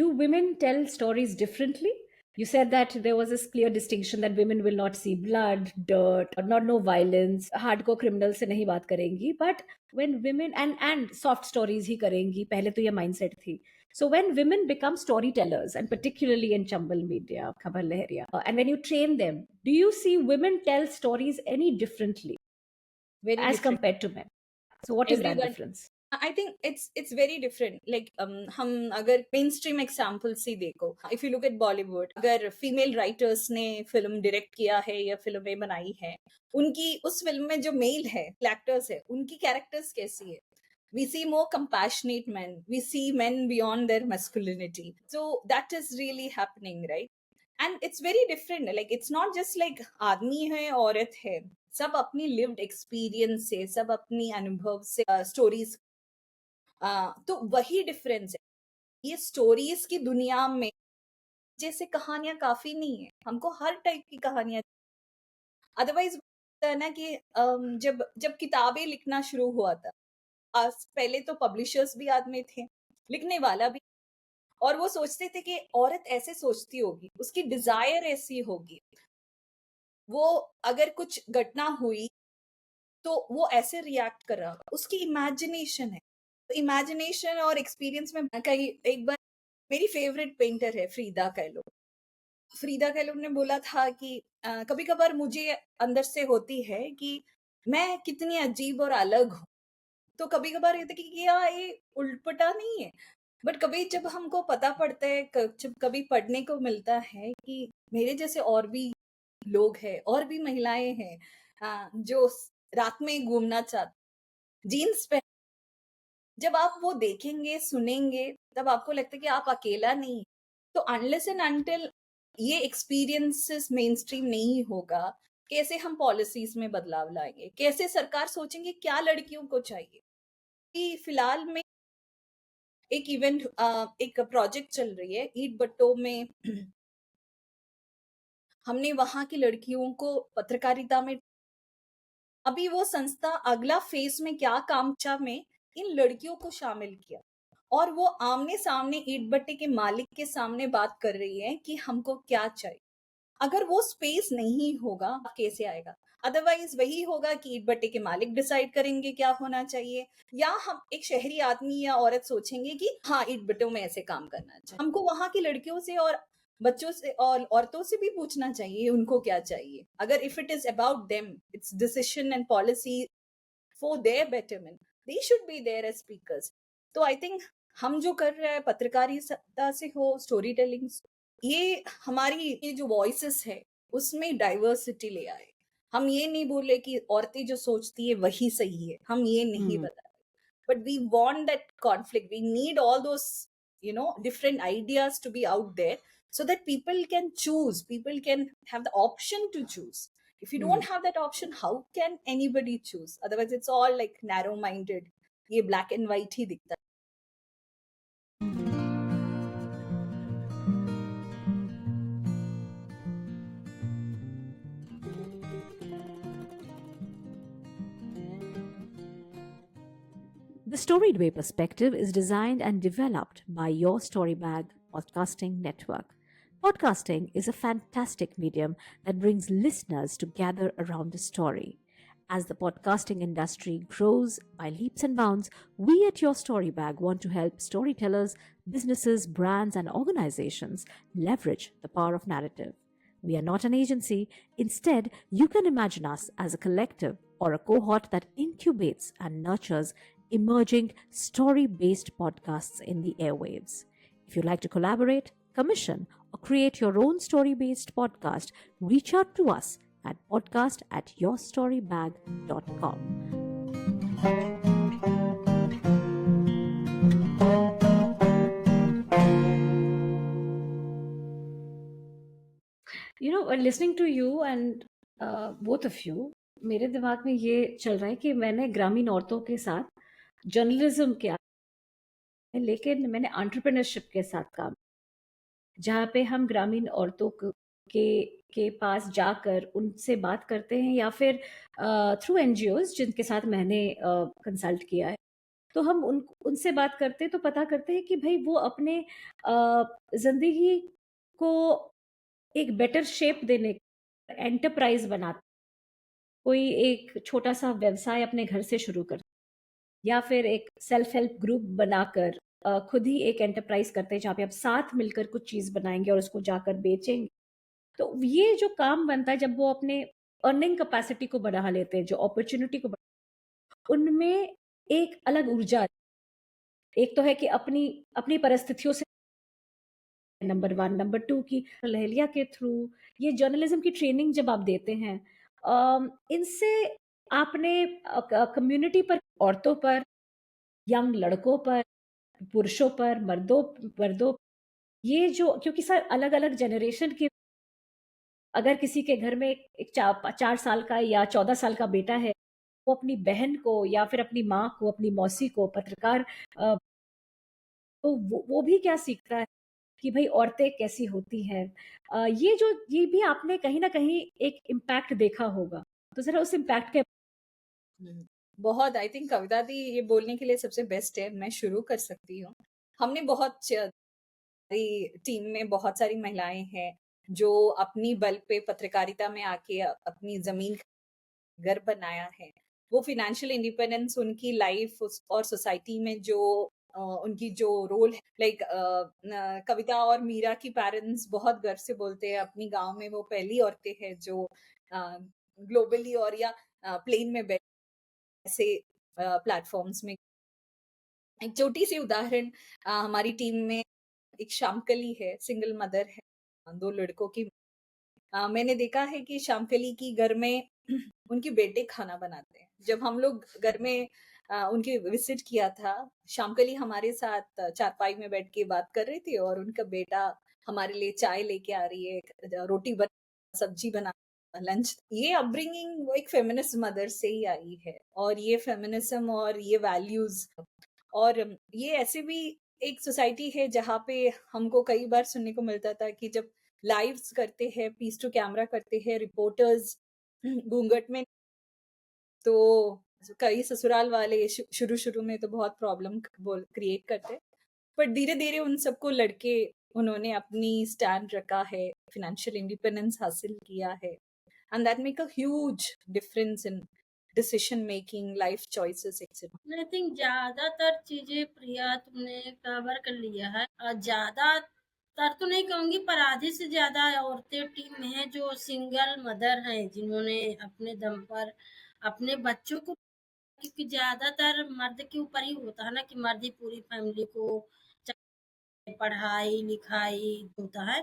do women tell stories differently? You said that there was this clear distinction that women will not see blood, dirt, or not know violence, hardcore criminals से नहीं बात करेंगी, but when women and soft stories ही करेंगी, पहले तो ये mindset थी. So when women become storytellers, and particularly in Chambal media, Khabar Lahariya, and when you train them, do you see women tell stories any differently Very as different. compared to men? So what is that Everyone, difference? I think it's very different. Like हम अगर मेन स्ट्रीम एग्जाम्पल से देखो, if you look at Bollywood, अगर फीमेल राइटर्स ने फिल्म डायरेक्ट किया है या फिल्में बनाई है, उनकी उस फिल्म में जो मेल है, एक्टर्स है, उनकी कैरेक्टर्स कैसी है? We see more compassionate men. We see men beyond their masculinity. So that is really happening, right? And it's very different. Like it's not just like आदमी है, औरत है, सब अपनी लिव्ड एक्सपीरियंस से, सब अपनी अनुभव से स्टोरीज, तो वही डिफरेंस है। ये स्टोरीज की दुनिया में जैसे कहानियां काफी नहीं है, हमको हर टाइप की कहानियां। अदरवाइज ना कि जब जब किताबें लिखना शुरू हुआ था, पहले तो पब्लिशर्स भी आदमी थे, लिखने वाला भी, और वो सोचते थे कि औरत ऐसे सोचती होगी, उसकी डिजायर ऐसी होगी, वो अगर कुछ घटना हुई तो वो ऐसे रिएक्ट कर रहा होगा, उसकी इमेजिनेशन है। तो इमेजिनेशन और एक्सपीरियंस में कहीं एक बार, मेरी फेवरेट पेंटर है फ्रीदा कैलो। फ्रीदा कैलो ने बोला था कि कभी कभार मुझे अंदर से होती है कि मैं कितनी अजीब और अलग हूँ। तो कभी कभार ये था कि ये उल्टपटा नहीं है, बट कभी जब हमको पता पड़ता है, जब कभी पढ़ने को मिलता है कि मेरे जैसे और भी लोग हैं, और भी महिलाएं हैं, जो रात में घूमना चाहते, जीन्स पे, जब आप वो देखेंगे, सुनेंगे, तब आपको लगता है कि आप अकेला नहीं। तो अनलेस एंड अनटिल ये एक्सपीरियंसेस मेन स्ट्रीम नहीं होगा, कैसे हम पॉलिसीज में बदलाव लाएंगे, कैसे सरकार सोचेंगे क्या लड़कियों को चाहिए। कि फिलहाल में एक इवेंट, एक प्रोजेक्ट चल रही है ईट भट्टो में। हमने वहां की लड़कियों को पत्रकारिता में, अभी वो संस्था अगला फेज में क्या काम चा में इन लड़कियों को शामिल किया, और वो आमने सामने ईट भट्टे के मालिक के सामने बात कर रही है कि हमको क्या चाहिए। अगर वो स्पेस नहीं होगा, कैसे आएगा? अदरवाइज वही होगा कि ईट भट्टे के मालिक डिसाइड करेंगे क्या होना चाहिए, या हम एक शहरी आदमी या औरत सोचेंगे कि हाँ ईट भट्टों में ऐसे काम करना चाहिए। हमको वहां की लड़कियों से और बच्चों से और औरतों से भी पूछना चाहिए उनको क्या चाहिए। अगर if it is about them, it's decision and policy for their betterment, they should be there as speakers. तो आई थिंक हम जो कर रहे हैं पत्रकारिता से हो, स्टोरी टेलिंग, ये हमारी ये जो वॉइसेस है उसमें डाइवर्सिटी ले आए। हम ये नहीं बोले कि औरतें जो सोचती है वही सही है, हम ये नहीं बता रहे, but we want that conflict. We need all those, different ideas to be out there so that people can choose, people can have the option to choose. If you don't have that option, how can anybody choose? Otherwise it's all like narrow minded, ये black and white ही दिखता है। The The Storied Way Perspective is designed and developed by Your Storybag Podcasting Network. Podcasting is a fantastic medium that brings listeners to gather around a story. As the podcasting industry grows by leaps and bounds, we at Your Storybag want to help storytellers, businesses, brands, and organizations leverage the power of narrative. We are not an agency. Instead, you can imagine us as a collective or a cohort that incubates and nurtures emerging story based podcasts in the airwaves. If you'd like to collaborate, commission, or create your own story based podcast, reach out to us at podcast@yourstorybag.com. Listening to you and both of you, मेरे दिमाग में ये चल रहा है कि मैंने ग्रामीण औरतों के साथ जर्नलिज्म किया, लेकिन मैंने एंटरप्रेन्योरशिप के साथ काम, जहाँ पे हम ग्रामीण औरतों के पास जाकर उनसे बात करते हैं या फिर थ्रू एनजीओज जिनके साथ मैंने कंसल्ट किया है, तो हम उनसे बात करते हैं तो पता करते हैं कि भाई वो अपने जिंदगी को एक बेटर शेप देने एंटरप्राइज बनाते, कोई एक छोटा सा व्यवसाय अपने घर से शुरू करते या फिर एक सेल्फ हेल्प ग्रुप बनाकर खुद ही एक एंटरप्राइज करते हैं जहाँ पे आप साथ मिलकर कुछ चीज बनाएंगे और उसको जाकर बेचेंगे। तो ये जो काम बनता है जब वो अपने अर्निंग कैपेसिटी को बढ़ा लेते हैं, जो अपॉर्चुनिटी को उनमें एक अलग ऊर्जा आती है। एक तो है कि अपनी अपनी परिस्थितियों से, नंबर वन, नंबर टू की लहलिया के थ्रू ये जर्नलिज्म की ट्रेनिंग जब आप देते हैं, इनसे आपने कम्युनिटी पर, औरतों पर, यंग लड़कों पर, पुरुषों पर, मर्दों मर्दों ये जो, क्योंकि सर अलग अलग जनरेशन के, अगर किसी के घर में एक 4 साल का या 14 साल का बेटा है, वो अपनी बहन को या फिर अपनी माँ को, अपनी मौसी को पत्रकार, तो वो भी क्या सीखता है कि भाई औरतें कैसी होती हैं। ये भी आपने कहीं ना कहीं एक इम्पैक्ट देखा होगा, तो जरा उस इम्पैक्ट के। बहुत, आई थिंक कविता दी ये बोलने के लिए सबसे बेस्ट है, मैं शुरू कर सकती हूँ। हमने बहुत टीम में बहुत सारी महिलाएं हैं जो अपनी बल पे पत्रकारिता में आके अपनी जमीन घर बनाया है। वो फाइनेंशियल इंडिपेंडेंस उनकी लाइफ और सोसाइटी में जो उनकी जो रोल है, लाइक कविता और मीरा की पेरेंट्स बहुत गर्व से बोलते हैं अपनी गांव में वो पहली औरतें हैं जो ग्लोबली और या प्लेन में ऐसे प्लेटफॉर्म्स में। एक छोटी सी उदाहरण, हमारी टीम में एक शामकली है, सिंगल मदर है, 2 लड़कों की। मैंने देखा है कि शामकली की घर में उनके बेटे खाना बनाते हैं। जब हम लोग घर में उनके विजिट किया था, शामकली हमारे साथ चारपाई में बैठ के बात कर रही थी और उनका बेटा हमारे लिए चाय लेके आ रही है, रोटी बना, सब्जी बना, लंच। ये अपब्रिंगिंग वो एक फेमिनिस्ट मदर से ही आई है, और ये फेमिनिज्म और ये वैल्यूज, और ये ऐसे भी एक सोसाइटी है जहाँ पे हमको कई बार सुनने को मिलता था कि जब लाइव्स करते हैं, पीस टू कैमरा करते हैं, रिपोर्टर्स घूंघट में, तो कई ससुराल वाले शुरू शुरू में तो बहुत प्रॉब्लम क्रिएट करते, पर धीरे धीरे उन सबको लड़के उन्होंने अपनी स्टैंड रखा है, फाइनेंशियल इंडिपेंडेंस हासिल किया है, and that make a huge difference in decision making, life choices etcetera. I think ज्यादातर चीजें प्रिया तुमने कवर कर लिया है। ज्यादातर तो नहीं कहूंगी, पर आधी से ज्यादा औरतें टीम में हैं जो सिंगल मदर हैं, जिन्होंने अपने दम पर अपने बच्चों को, क्योंकि ज्यादातर मर्द के ऊपर ही होता है ना कि मर्द ही पूरी फैमिली को पढ़ाई लिखाई होता है।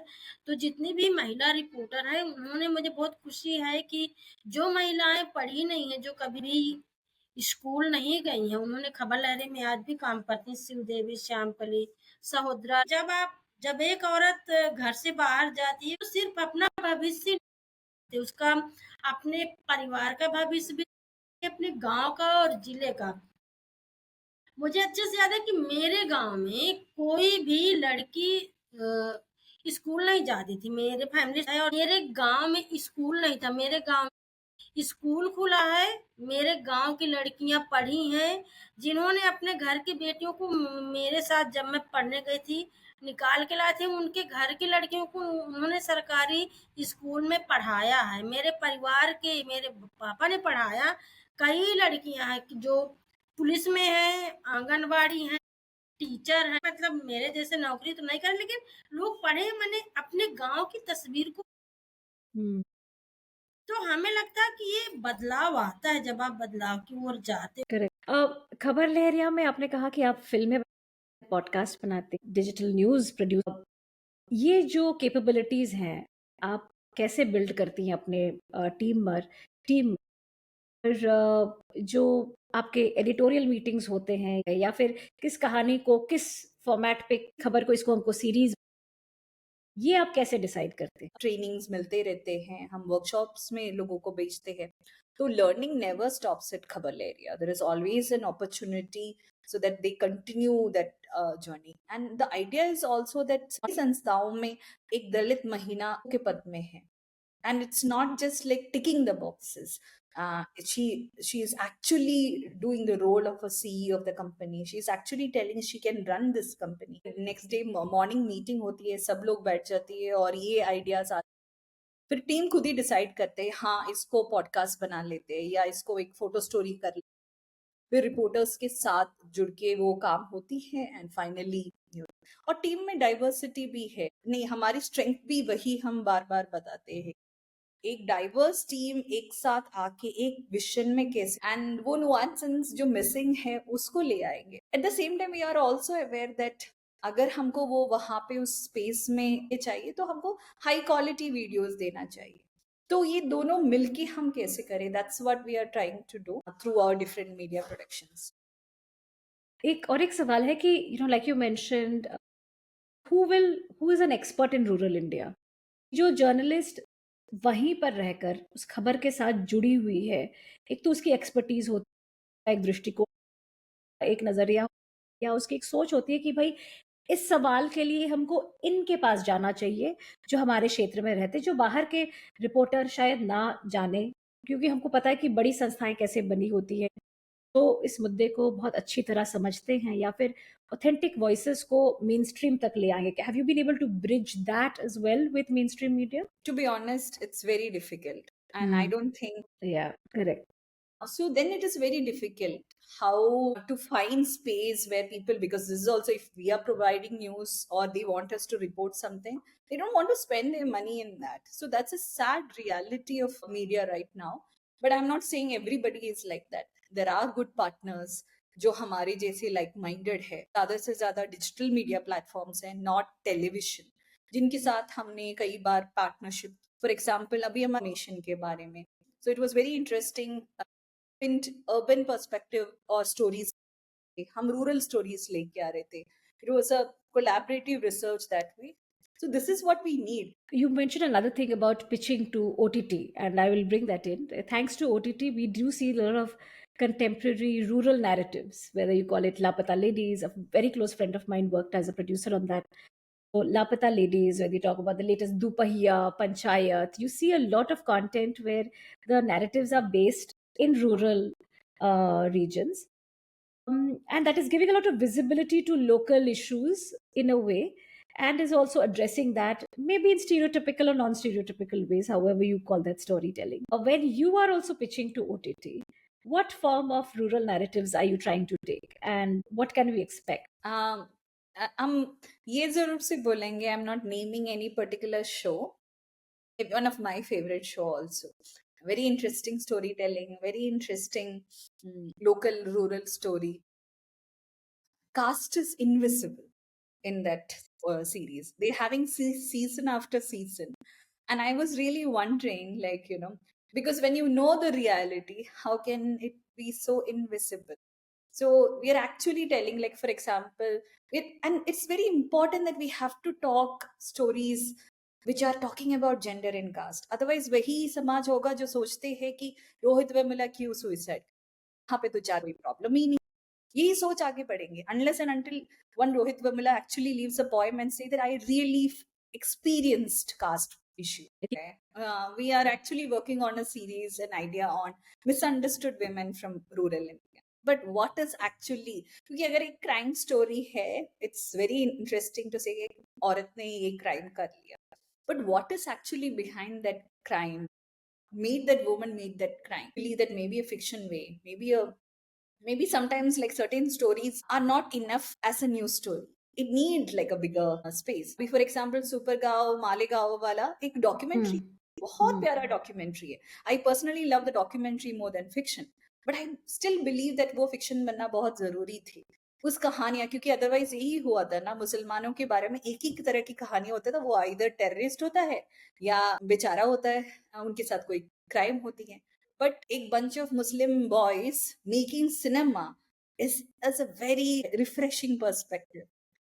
तो जितनी भी महिला रिपोर्टर है, उन्होंने, मुझे बहुत खुशी है कि जो महिलाएं पढ़ी नहीं है, जो कभी भी स्कूल नहीं गई हैं, उन्होंने खबर लहरी में आज भी काम करती हैं। शिवदेवी, श्यामकली, सहोदरा। जब एक औरत घर से बाहर जाती है तो सिर्फ अपना भविष्य, उसका अपने परिवार का भविष्य भी, अपने गांव का और जिले का। मुझे अच्छे से याद है कि मेरे गांव में कोई भी लड़की स्कूल नहीं जाती थी। मेरे फैमिली है और मेरे गांव में स्कूल नहीं था। मेरे गांव स्कूल खुला है, मेरे गांव की लड़कियां पढ़ी हैं, जिन्होंने अपने घर की बेटियों को मेरे साथ जब मैं पढ़ने गई थी निकाल के लाए थे, उनके घर की लड़कियों को उन्होंने सरकारी स्कूल में पढ़ाया है। मेरे परिवार के मेरे पापा ने पढ़ाया। कई लड़कियां हैं कि जो पुलिस में है, आंगनबाड़ी है, टीचर है, मतलब मेरे जैसे नौकरी तो नहीं करे, लेकिन लोग पढ़े, मैंने अपने गांव की तस्वीर को। हम्म। तो हमें लगता है कि ये बदलाव आता है जब आप बदलाव की ओर जाते हो। करेक्ट। खबर लहरिया में आपने कहा कि आप फिल्में, पॉडकास्ट बनाते, डिजिटल न्यूज प्रोड्यूस, ये जो कैपेबिलिटीज हैं आप कैसे बिल्ड करती हैं अपने टीम पर, जो आपके एडिटोरियल मीटिंग्स होते हैं, या फिर किस कहानी को किस फॉर्मेट पे, खबर को, इसको हमको सीरीज, ये आप कैसे डिसाइड करते हैं? ट्रेनिंग्स मिलते रहते हैं, हम वर्कशॉप्स में लोगों को बेचते हैं, तो learning never stops at Khabar Lahariya. There is always an opportunity so that they continue that journey. And the idea is also that संस्थाओं में एक दलित महिला के पद में है, and it's not just like ticking the boxes. She is actually doing the role of a CEO of the company. She is actually telling she can run this company. Next day morning meeting होती है, सब लोग बैठ जाती है और ये आइडियाज आते, फिर टीम खुद ही डिसाइड करते हैं, हाँ इसको पॉडकास्ट बना लेते हैं या इसको एक फोटो स्टोरी कर लेते, फिर रिपोर्टर्स के साथ जुड़ के वो काम होती है एंड फाइनली. और टीम में डाइवर्सिटी भी है, नहीं हमारी स्ट्रेंथ भी वही हम बार बार बताते हैं, एक डाइवर्स टीम एक साथ आके एक विजन में कैसे, एंड वो नुआंसेस जो मिसिंग है उसको ले आएंगे. At the same time we are also aware that अगर हमको वो वहां पे उस स्पेस में चाहिए तो हमको हाई क्वालिटी वीडियोस देना चाहिए. तो ये दोनों मिलके हम कैसे करें, that's what we are trying to do through our different media productions. एक सवाल है कि like you mentioned, who is an expert in rural India? जो जर्नलिस्ट वहीं पर रहकर उस खबर के साथ जुड़ी हुई है, एक तो उसकी एक्सपर्टीज होती है, एक दृष्टिकोण, एक नजरिया, या उसकी एक सोच होती है कि भाई इस सवाल के लिए हमको इनके पास जाना चाहिए जो हमारे क्षेत्र में रहते, जो बाहर के रिपोर्टर शायद ना जाने, क्योंकि हमको पता है कि बड़ी संस्थाएं कैसे बनी होती है, तो इस मुद्दे को बहुत अच्छी तरह समझते हैं, या फिर ऑथेंटिक वॉइसेस को मेन स्ट्रीम तक ले आएंगे. Have you been able to bridge that as well with mainstream media? To be honest it's very difficult and I don't think, या correct. so then it is very difficult how to find space where people, because this is also, if we are providing news or they want us to report something, they don't want to spend their money in that. So that's a sad reality of media right now. But I'm not saying everybody is like that. There are good partners जो हमारे जैसे लाइक माइंडेड है, ज्यादा से ज्यादा डिजिटल मीडिया प्लेटफॉर्म्स हैं, नॉट टेलीविजन, जिनके साथ हमने कई बार पार्टनरशिप, फॉर एग्जांपल अभी हम नेशन के बारे में, so it was very interesting. Urban perspective और स्टोरीज, हम रूरल स्टोरीज लेके आ रहे थे. It was a collaborative research that way. So this is what we need. You mentioned another thing about pitching to OTT, and I will bring that in. Thanks to OTT, we do see a lot of contemporary rural narratives, whether you call it Lapata Ladies. A very close friend of mine worked as a producer on that. So Lapata Ladies, where they talk about the latest Dupahiya, Panchayat, you see a lot of content where the narratives are based in rural regions. And that is giving a lot of visibility to local issues in a way, and is also addressing that maybe in stereotypical or non-stereotypical ways, however you call that storytelling. When you are also pitching to OTT, what form of rural narratives are you trying to take, and what can we expect? हम ये जरूर से बोलेंगे, I'm not naming any particular show. One of my favorite show also. Very interesting storytelling, very interesting local rural story. Caste is invisible in that series. They're having season after season. And I was really wondering, like, because when you know the reality, how can it be so invisible? So we are actually telling, like, for example, and it's very important that we have to talk stories which are talking about gender and caste. Otherwise, वही समाज होगा जो सोचते हैं कि रोहित वेमुला क्यों सुइसाइड, यहाँ पे तो चार कोई प्रॉब्लम ही नहीं, यही सोच आगे बढ़ेंगे. Unless and until one Rohit Vemula actually leaves a poem and say that I really experienced caste issue. Okay. We are actually working on a series, an idea on misunderstood women from rural India. But what is actually, क्योंकि अगर एक crime story है, it's very interesting to say एक औरत ने ये crime कर लिया. But what is actually behind that crime? Made that woman made that crime? Believe that maybe a fiction way, maybe sometimes like certain stories are not enough as a news story. It need like a bigger space. For example, Supergaon Malegaon वाला एक documentary, बहुत प्यारा documentary है. I personally love the documentary more than fiction, but I still believe that वो fiction बनना बहुत जरूरी थी. उस कहानियां, क्योंकि अदरवाइज यही हुआ था ना, मुसलमानों के बारे में एक ही तरह की कहानियां होता था. वो आइदर टेररिस्ट होता है या बेचारा होता है, उनके साथ कोई क्राइम होती है. But a bunch of Muslim boys making cinema is a very refreshing perspective.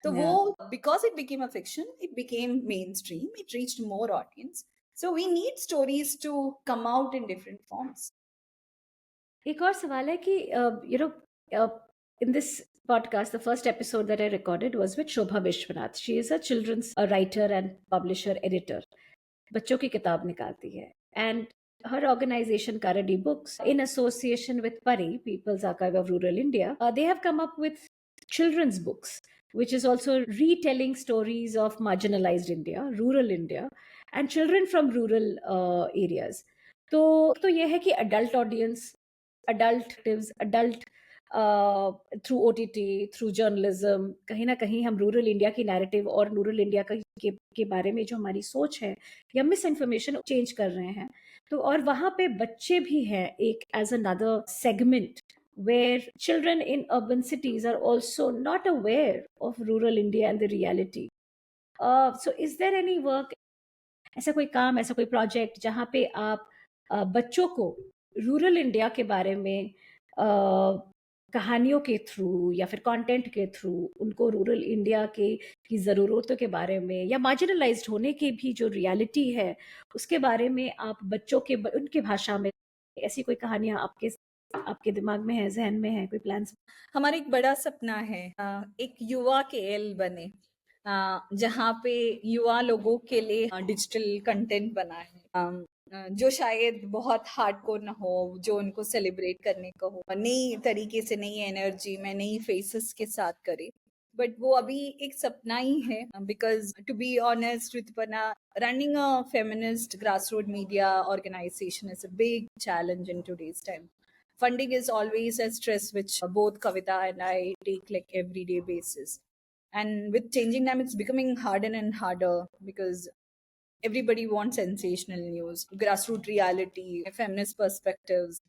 So because it became a fiction, it became mainstream, it reached more audience. So we need stories to come out in different forms. एक और सवाल है कि in this podcast, the first episode that I recorded was with Shobha Vishwanath. She is a children's writer and publisher, editor. बच्चों की किताब निकालती है. And her organization, Karadi Books, in association with PARI, People's Archive of Rural India, they have come up with children's books, which is also retelling stories of marginalized India, rural India, and children from rural areas. तो ये है कि adult audience, adult through OTT, through journalism, कहीं ना कहीं हम रूरल इंडिया की नैरेटिव और रूरल इंडिया के बारे में जो हमारी सोच है या मिस इन्फॉर्मेशन चेंज कर रहे हैं. तो और वहां पे बच्चे भी हैं एक as another segment where children in urban cities are also not aware of rural India and the reality. So is there any work, ऐसा कोई काम, ऐसा कोई प्रोजेक्ट जहाँ पे आप बच्चों को रूरल इंडिया के बारे में कहानियों के थ्रू या फिर कंटेंट के थ्रू उनको रूरल इंडिया की ज़रूरतों के बारे में या मार्जिनलाइज्ड होने की भी जो रियलिटी है उसके बारे में आप बच्चों के उनकी भाषा में ऐसी कोई कहानियां आपके दिमाग में है, जहन में है, कोई प्लान्स? हमारा एक बड़ा सपना है एक युवा केएल बने, जहाँ पे युवा लोगों के लिए डिजिटल कंटेंट बनाए, जो शायद बहुत हार्डकोर ना हो, जो उनको सेलिब्रेट करने का हो, नई तरीके से, नई एनर्जी में, नई फेसेस के साथ करे. बट वो अभी एक सपना ही है, because to be honest Rituparna, running a feminist grassroots media organization is a big challenge in today's time. Funding is always a stress which both Kavita and I take like everyday basis. And with changing time, it's becoming harder and harder because everybody wants sensational news, grassroots reality, feminist perspectives.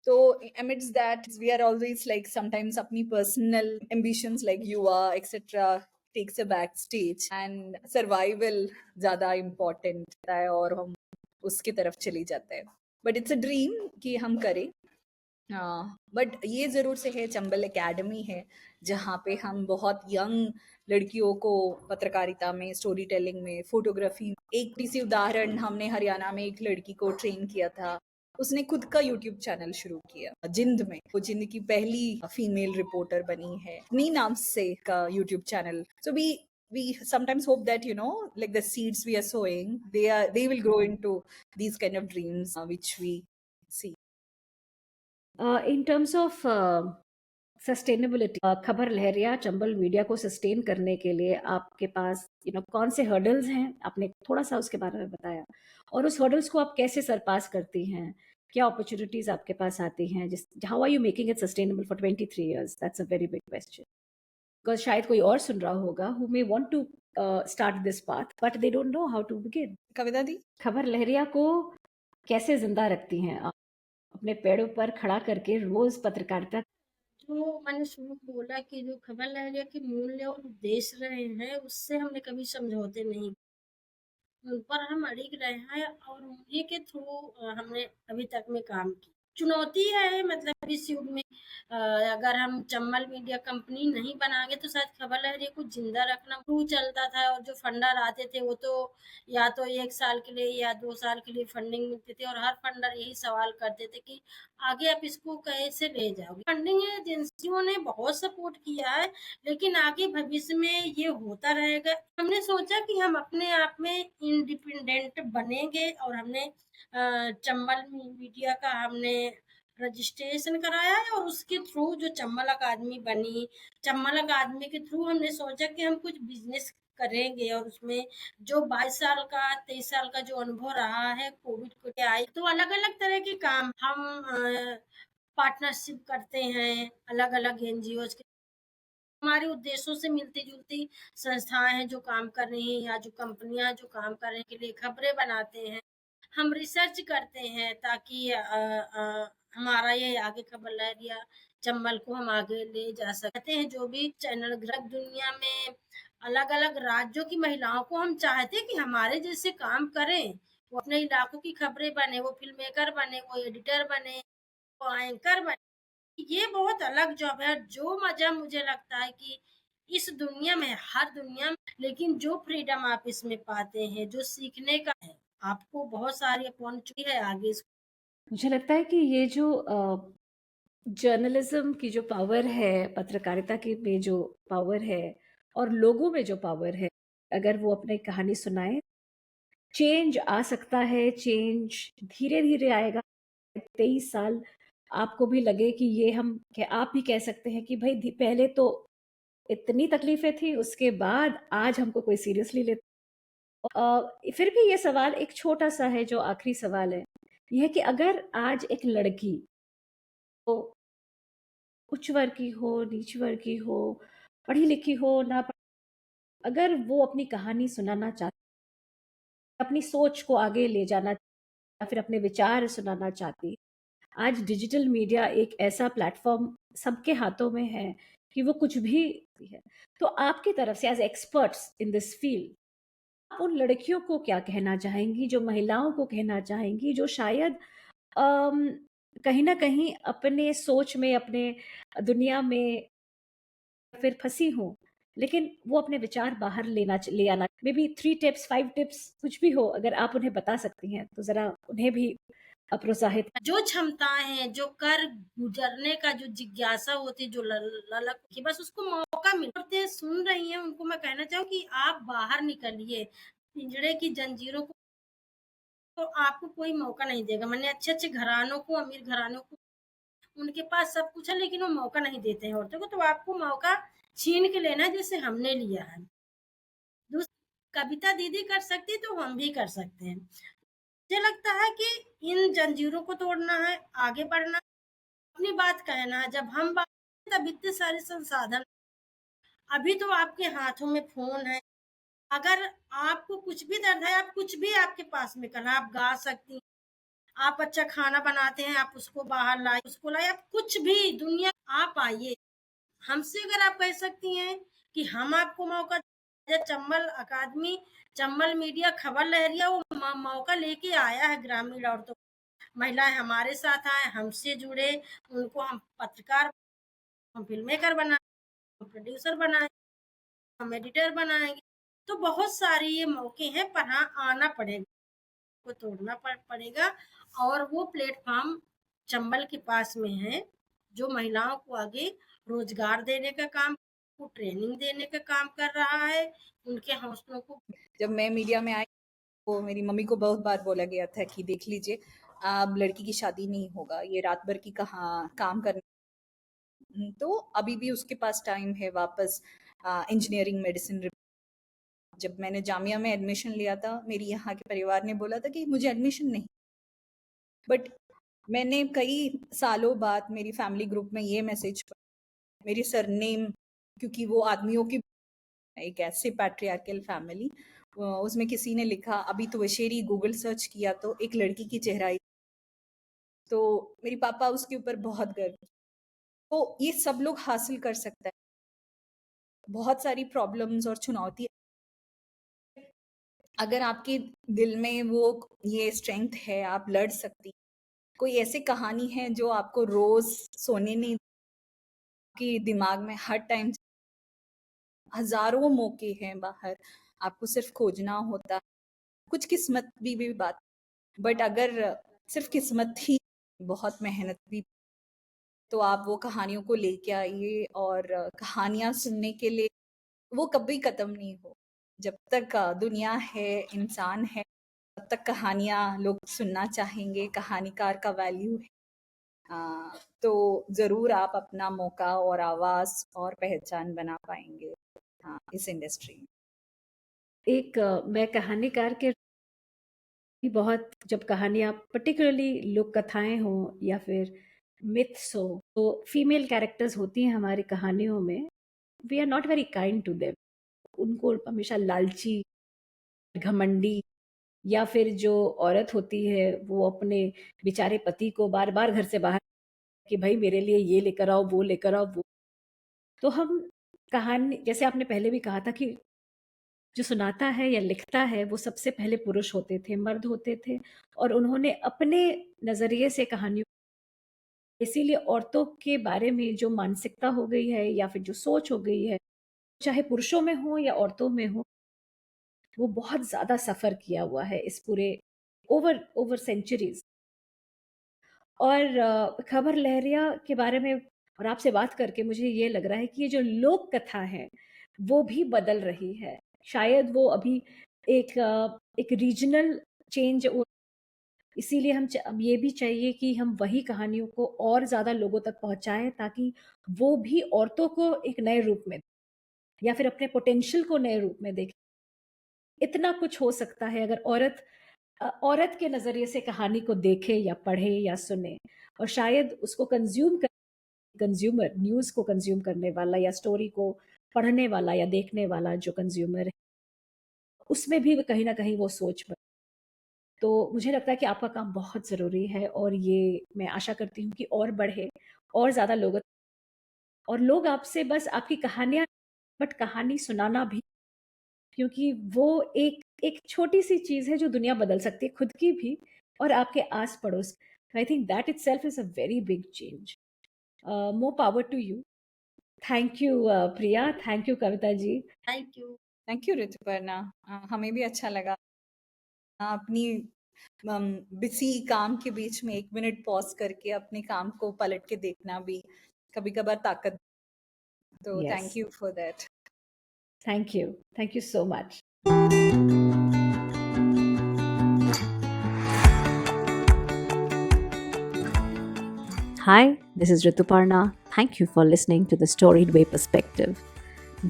So amidst that, we are always like sometimes apni personal ambitions like yuva, etc. takes a backstage and survival ज़्यादा important है और हम उसकी तरफ चली जाते हैं. But it's a dream कि हम करें. बट ये जरूर से है, चंबल एकेडमी है जहाँ पे हम बहुत यंग लड़कियों को पत्रकारिता में, स्टोरी टेलिंग में, फोटोग्राफी. एक इसी उदाहरण, हमने हरियाणा में एक लड़की को ट्रेन किया था. उसने खुद का यूट्यूब चैनल शुरू किया जिंद में. वो जिंद की पहली फीमेल रिपोर्टर बनी है अपनी नाम से का YouTube channel. So we sometimes hope that like the seeds we are sowing, they will grow into these kind of dreams which we see. In terms of sustainability, खबर लहरिया चंबल मीडिया को सस्टेन करने के लिए आपके पास कौन से हर्डल्स हैं? आपने थोड़ा सा उसके बारे में बताया, और उस हर्डल्स को आप कैसे सरपास करती हैं? क्या अपॉर्चुनिटीज आपके पास आती हैं? How are you making it sustainable for 23 years? That's a very big question, because शायद कोई और सुन रहा होगा who may want to start this path but they don't know how to begin. Kavita di, Khabar Lahariya को कैसे जिंदा रखती हैं आप अपने पेड़ों पर खड़ा करके रोज पत्रकारिता? जो मैंने शुरू में बोला कि जो खबर लहरिया के मूल्य और उद्देश्य रहे हैं, उससे हमने कभी समझौते नहीं, उन पर हम अड़िग रहे हैं और उन्हीं के थ्रू हमने अभी तक में काम किया. चुनौती है, मतलब इस युग में अगर हम चंबल मीडिया कंपनी नहीं बनाएंगे तो शायद खबर लहरिया को जिंदा रखना क्यों चलता था। और जो फंडर आते थे वो तो या तो 1 साल के लिए या 2 साल के लिए फंडिंग मिलती थी, और हर फंडर यही सवाल करते थे कि आगे आप इसको कैसे ले जाओगे। फंडिंग एजेंसियों ने बहुत सपोर्ट किया है, लेकिन आगे भविष्य में ये होता रहेगा। हमने सोचा कि हम अपने आप में इंडिपेंडेंट बनेंगे, और हमने चंबल मीडिया का हमने रजिस्ट्रेशन कराया है, और उसके थ्रू जो चंबल अकादमी बनी, चंबल अकादमी के थ्रू हमने सोचा कि हम कुछ बिजनेस करेंगे। और उसमें जो 22 साल का 23 साल का जो अनुभव रहा है कोविड को के आई, तो अलग अलग तरह के काम हम पार्टनरशिप करते हैं अलग अलग एनजीओ के। हमारे उद्देश्यों से मिलती जुलती संस्थाएं हैं जो काम कर रही हैं, या जो कंपनियां जो काम करने के लिए खबरें बनाते हैं। हम रिसर्च करते हैं ताकि हमारा ये आगे खबर लहरिया चंबल को हम आगे ले जा सकते हैं। जो भी चैनल ग्रह दुनिया में अलग अलग राज्यों की महिलाओं को हम चाहते हैं कि हमारे जैसे काम करें, वो अपने इलाकों की खबरें बने, वो फिल्म मेकर बने, वो एडिटर बने, वो एंकर बने। ये बहुत अलग जॉब है। जो मजा मुझे लगता है कि इस दुनिया में, हर दुनिया में, लेकिन जो फ्रीडम आप इसमें पाते हैं, जो सीखने का है, आपको बहुत सारी अपॉर्चुनिटी है आगे। मुझे लगता है कि ये जो जर्नलिज्म की जो पावर है, पत्रकारिता की में जो पावर है और लोगों में जो पावर है, अगर वो अपनी कहानी सुनाए, चेंज आ सकता है। चेंज धीरे धीरे आएगा। 23 साल आपको भी लगे कि ये हम आप भी कह सकते हैं कि भाई पहले तो इतनी तकलीफें थी, उसके बाद आज हमको कोई सीरियसली लेता। फिर भी ये सवाल एक छोटा सा है, जो आखिरी सवाल है, यह है कि अगर आज एक लड़की तो उच्च वर्ग की हो, नीच वर्ग की हो, पढ़ी लिखी हो ना अगर वो अपनी कहानी सुनाना चाहती, अपनी सोच को आगे ले जाना या फिर अपने विचार सुनाना चाहती, आज डिजिटल मीडिया एक ऐसा प्लेटफॉर्म सबके हाथों में है कि वो कुछ भी है। तो आपकी तरफ से as experts in this field, आप उन लड़कियों को क्या कहना चाहेंगी, जो महिलाओं को कहना चाहेंगी, जो शायद अम, कहीं ना कहीं अपने सोच में, अपने दुनिया में फिर फंसी हो, लेकिन वो अपने विचार बाहर ले आना, मे बी 3 टिप्स 5 टिप्स कुछ भी हो, अगर आप उन्हें बता सकती हैं तो जरा उन्हें भी प्रोत्साहित। जो क्षमताएं हैं, जो कर गुजरने का जो जिज्ञासा होती है, जो ललक की, बस उसको मौका मिलते हैं। सुन रही हैं उनको मैं कहना चाहूँ कि आप बाहर निकलिए पिंजड़े की जंजीरों को, तो आपको कोई मौका नहीं देगा। मैंने अच्छे अच्छे घरानों को, अमीर घरानों को, उनके पास सब कुछ है लेकिन वो मौका नहीं देते हैं औरतों को। तो आपको मौका छीन के लेना है, जैसे हमने लिया है। कविता दीदी कर सकती तो हम भी कर सकते हैं। मुझे लगता है कि इन जंजीरों को तोड़ना है, आगे बढ़ना, अपनी बात कहना है। जब हम बात तब इतने सारे संसाधन, अभी तो आपके हाथों में फोन है। अगर आपको कुछ भी दर्द है, आप कुछ भी आपके पास में करना, आप गा सकती हैं। आप अच्छा खाना बनाते हैं, आप उसको बाहर लाए, उसको लाए, आप कुछ भी दुनिया आप आइए हमसे। अगर आप कह सकती हैं कि हम आपको मौका, चंबल अकादमी, चंबल मीडिया खबर लहरिया वो मौका लेके आया है ग्रामीण औरतों, महिलाएं हमारे साथ आए, हमसे जुड़े, उनको हम पत्रकार, हम फिल्म मेकर बनाए, हम प्रोड्यूसर बनाए, हम एडिटर बनाएंगे। तो बहुत सारे ये मौके हैं, पर हाँ आना पड़ेगा, को तोड़ना पड़ेगा। और वो प्लेटफॉर्म चंबल के पास में है जो महिलाओं को आगे रोजगार देने का काम, को ट्रेनिंग देने का काम कर रहा है, उनके हौसलों को। जब मैं मीडिया में आई तो मेरी मम्मी को बहुत बार बोला गया था कि देख लीजिए, अब लड़की की शादी नहीं होगा, ये रात भर की कहाँ काम करने। तो अभी भी उसके पास टाइम है वापस इंजीनियरिंग मेडिसिन। जब मैंने जामिया में एडमिशन लिया था, मेरी यहाँ के परिवार ने बोला था कि मुझे एडमिशन नहीं, बट मैंने कई सालों बाद मेरी फैमिली ग्रुप में ये मैसेज, मेरी सरनेम, क्योंकि वो आदमियों की एक ऐसे पैट्रियार्कल फैमिली, उसमें किसी ने लिखा अभी तो वशेरी, गूगल सर्च किया तो एक लड़की की चेहरा आई। तो मेरे पापा उसके ऊपर बहुत गर्व। तो ये सब लोग हासिल कर सकता है। बहुत सारी प्रॉब्लम्स और चुनौती, अगर आपके दिल में वो ये स्ट्रेंथ है, आप लड़ सकती, कोई ऐसी कहानी है जो आपको रोज सोने नहीं, कि दिमाग में हर टाइम हजारों मौके हैं बाहर, आपको सिर्फ खोजना होता, कुछ किस्मत भी बात, बट अगर सिर्फ किस्मत ही, बहुत मेहनत भी, तो आप वो कहानियों को लेके आइए, और कहानियां सुनने के लिए वो कभी खत्म नहीं हो। जब तक दुनिया है, इंसान है, तब तक कहानियां लोग सुनना चाहेंगे, कहानीकार का वैल्यू है। तो जरूर आप अपना मौका और आवाज और पहचान बना पाएंगे इस इंडस्ट्री में। मैं कहानीकार के भी बहुत, जब कहानियाँ पर्टिकुलरली लोक कथाएं हो या फिर मिथ्स हो, तो फीमेल कैरेक्टर्स होती हैं हमारी कहानियों में, we are not very kind to them. उनको हमेशा लालची, घमंडी, या फिर जो औरत होती है वो अपने बेचारे पति को बार बार घर से बाहर कि भाई मेरे लिए ये लेकर आओ, वो लेकर आओ, वो। तो हम कहानी, जैसे आपने पहले भी कहा था कि जो सुनाता है या लिखता है वो सबसे पहले पुरुष होते थे, मर्द होते थे, और उन्होंने अपने नज़रिए से कहानियों, इसीलिए औरतों के बारे में जो मानसिकता हो गई है या फिर जो सोच हो गई है, चाहे पुरुषों में हो या औरतों में हो, वो बहुत ज़्यादा सफ़र किया हुआ है इस पूरे ओवर ओवर सेंचुरीज। और खबर लहरिया के बारे में और आपसे बात करके मुझे ये लग रहा है कि ये जो लोक कथा है वो भी बदल रही है। शायद वो अभी एक रीजनल चेंज, इसीलिए अब ये भी चाहिए कि हम वही कहानियों को और ज़्यादा लोगों तक पहुंचाएं, ताकि वो भी औरतों को एक नए रूप में या फिर अपने पोटेंशियल को नए रूप में देखें। इतना कुछ हो सकता है अगर औरत के नज़रिए से कहानी को देखे या पढ़े या सुने, और शायद उसको कंज्यूमर, न्यूज़ को कंज्यूम करने वाला या स्टोरी को पढ़ने वाला या देखने वाला जो कंज्यूमर है, उसमें भी कहीं ना कहीं वो सोच बने। तो मुझे लगता है कि आपका काम बहुत ज़रूरी है, और ये मैं आशा करती हूँ कि और बढ़े, और ज़्यादा लोग, और लोग आपसे बस आपकी कहानियाँ, बट कहानी सुनाना भी, क्योंकि वो एक छोटी सी चीज़ है जो दुनिया बदल सकती है, खुद की भी और आपके आस पड़ोस। I think that itself is a very big change. More power to you. Thank you Priya, thank you Kavita ji. Thank you Rituparna, हमें भी अच्छा लगा अपनी बिजी काम के बीच में 1 मिनट पॉज करके अपने काम को पलट के देखना भी कभी कभार ताकत, तो thank you for that. Thank you so much. Hi, this is Rituparna. Thank you for listening to the Storied Way Perspective.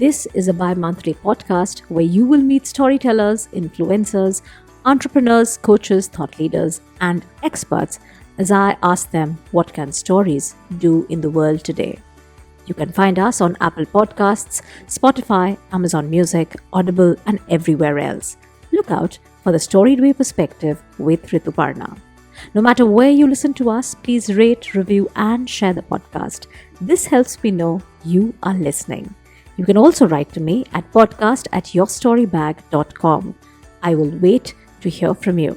This is a bi-monthly podcast where you will meet storytellers, influencers, entrepreneurs, coaches, thought leaders, and experts as I ask them what can stories do in the world today. You can find us on Apple Podcasts, Spotify, Amazon Music, Audible, and everywhere else. Look out for the Storied Way Perspective with Rituparna. No matter where you listen to us, please rate, review, and share the podcast. This helps me know you are listening. You can also write to me at podcast@yourstorybag.com. I will wait to hear from you.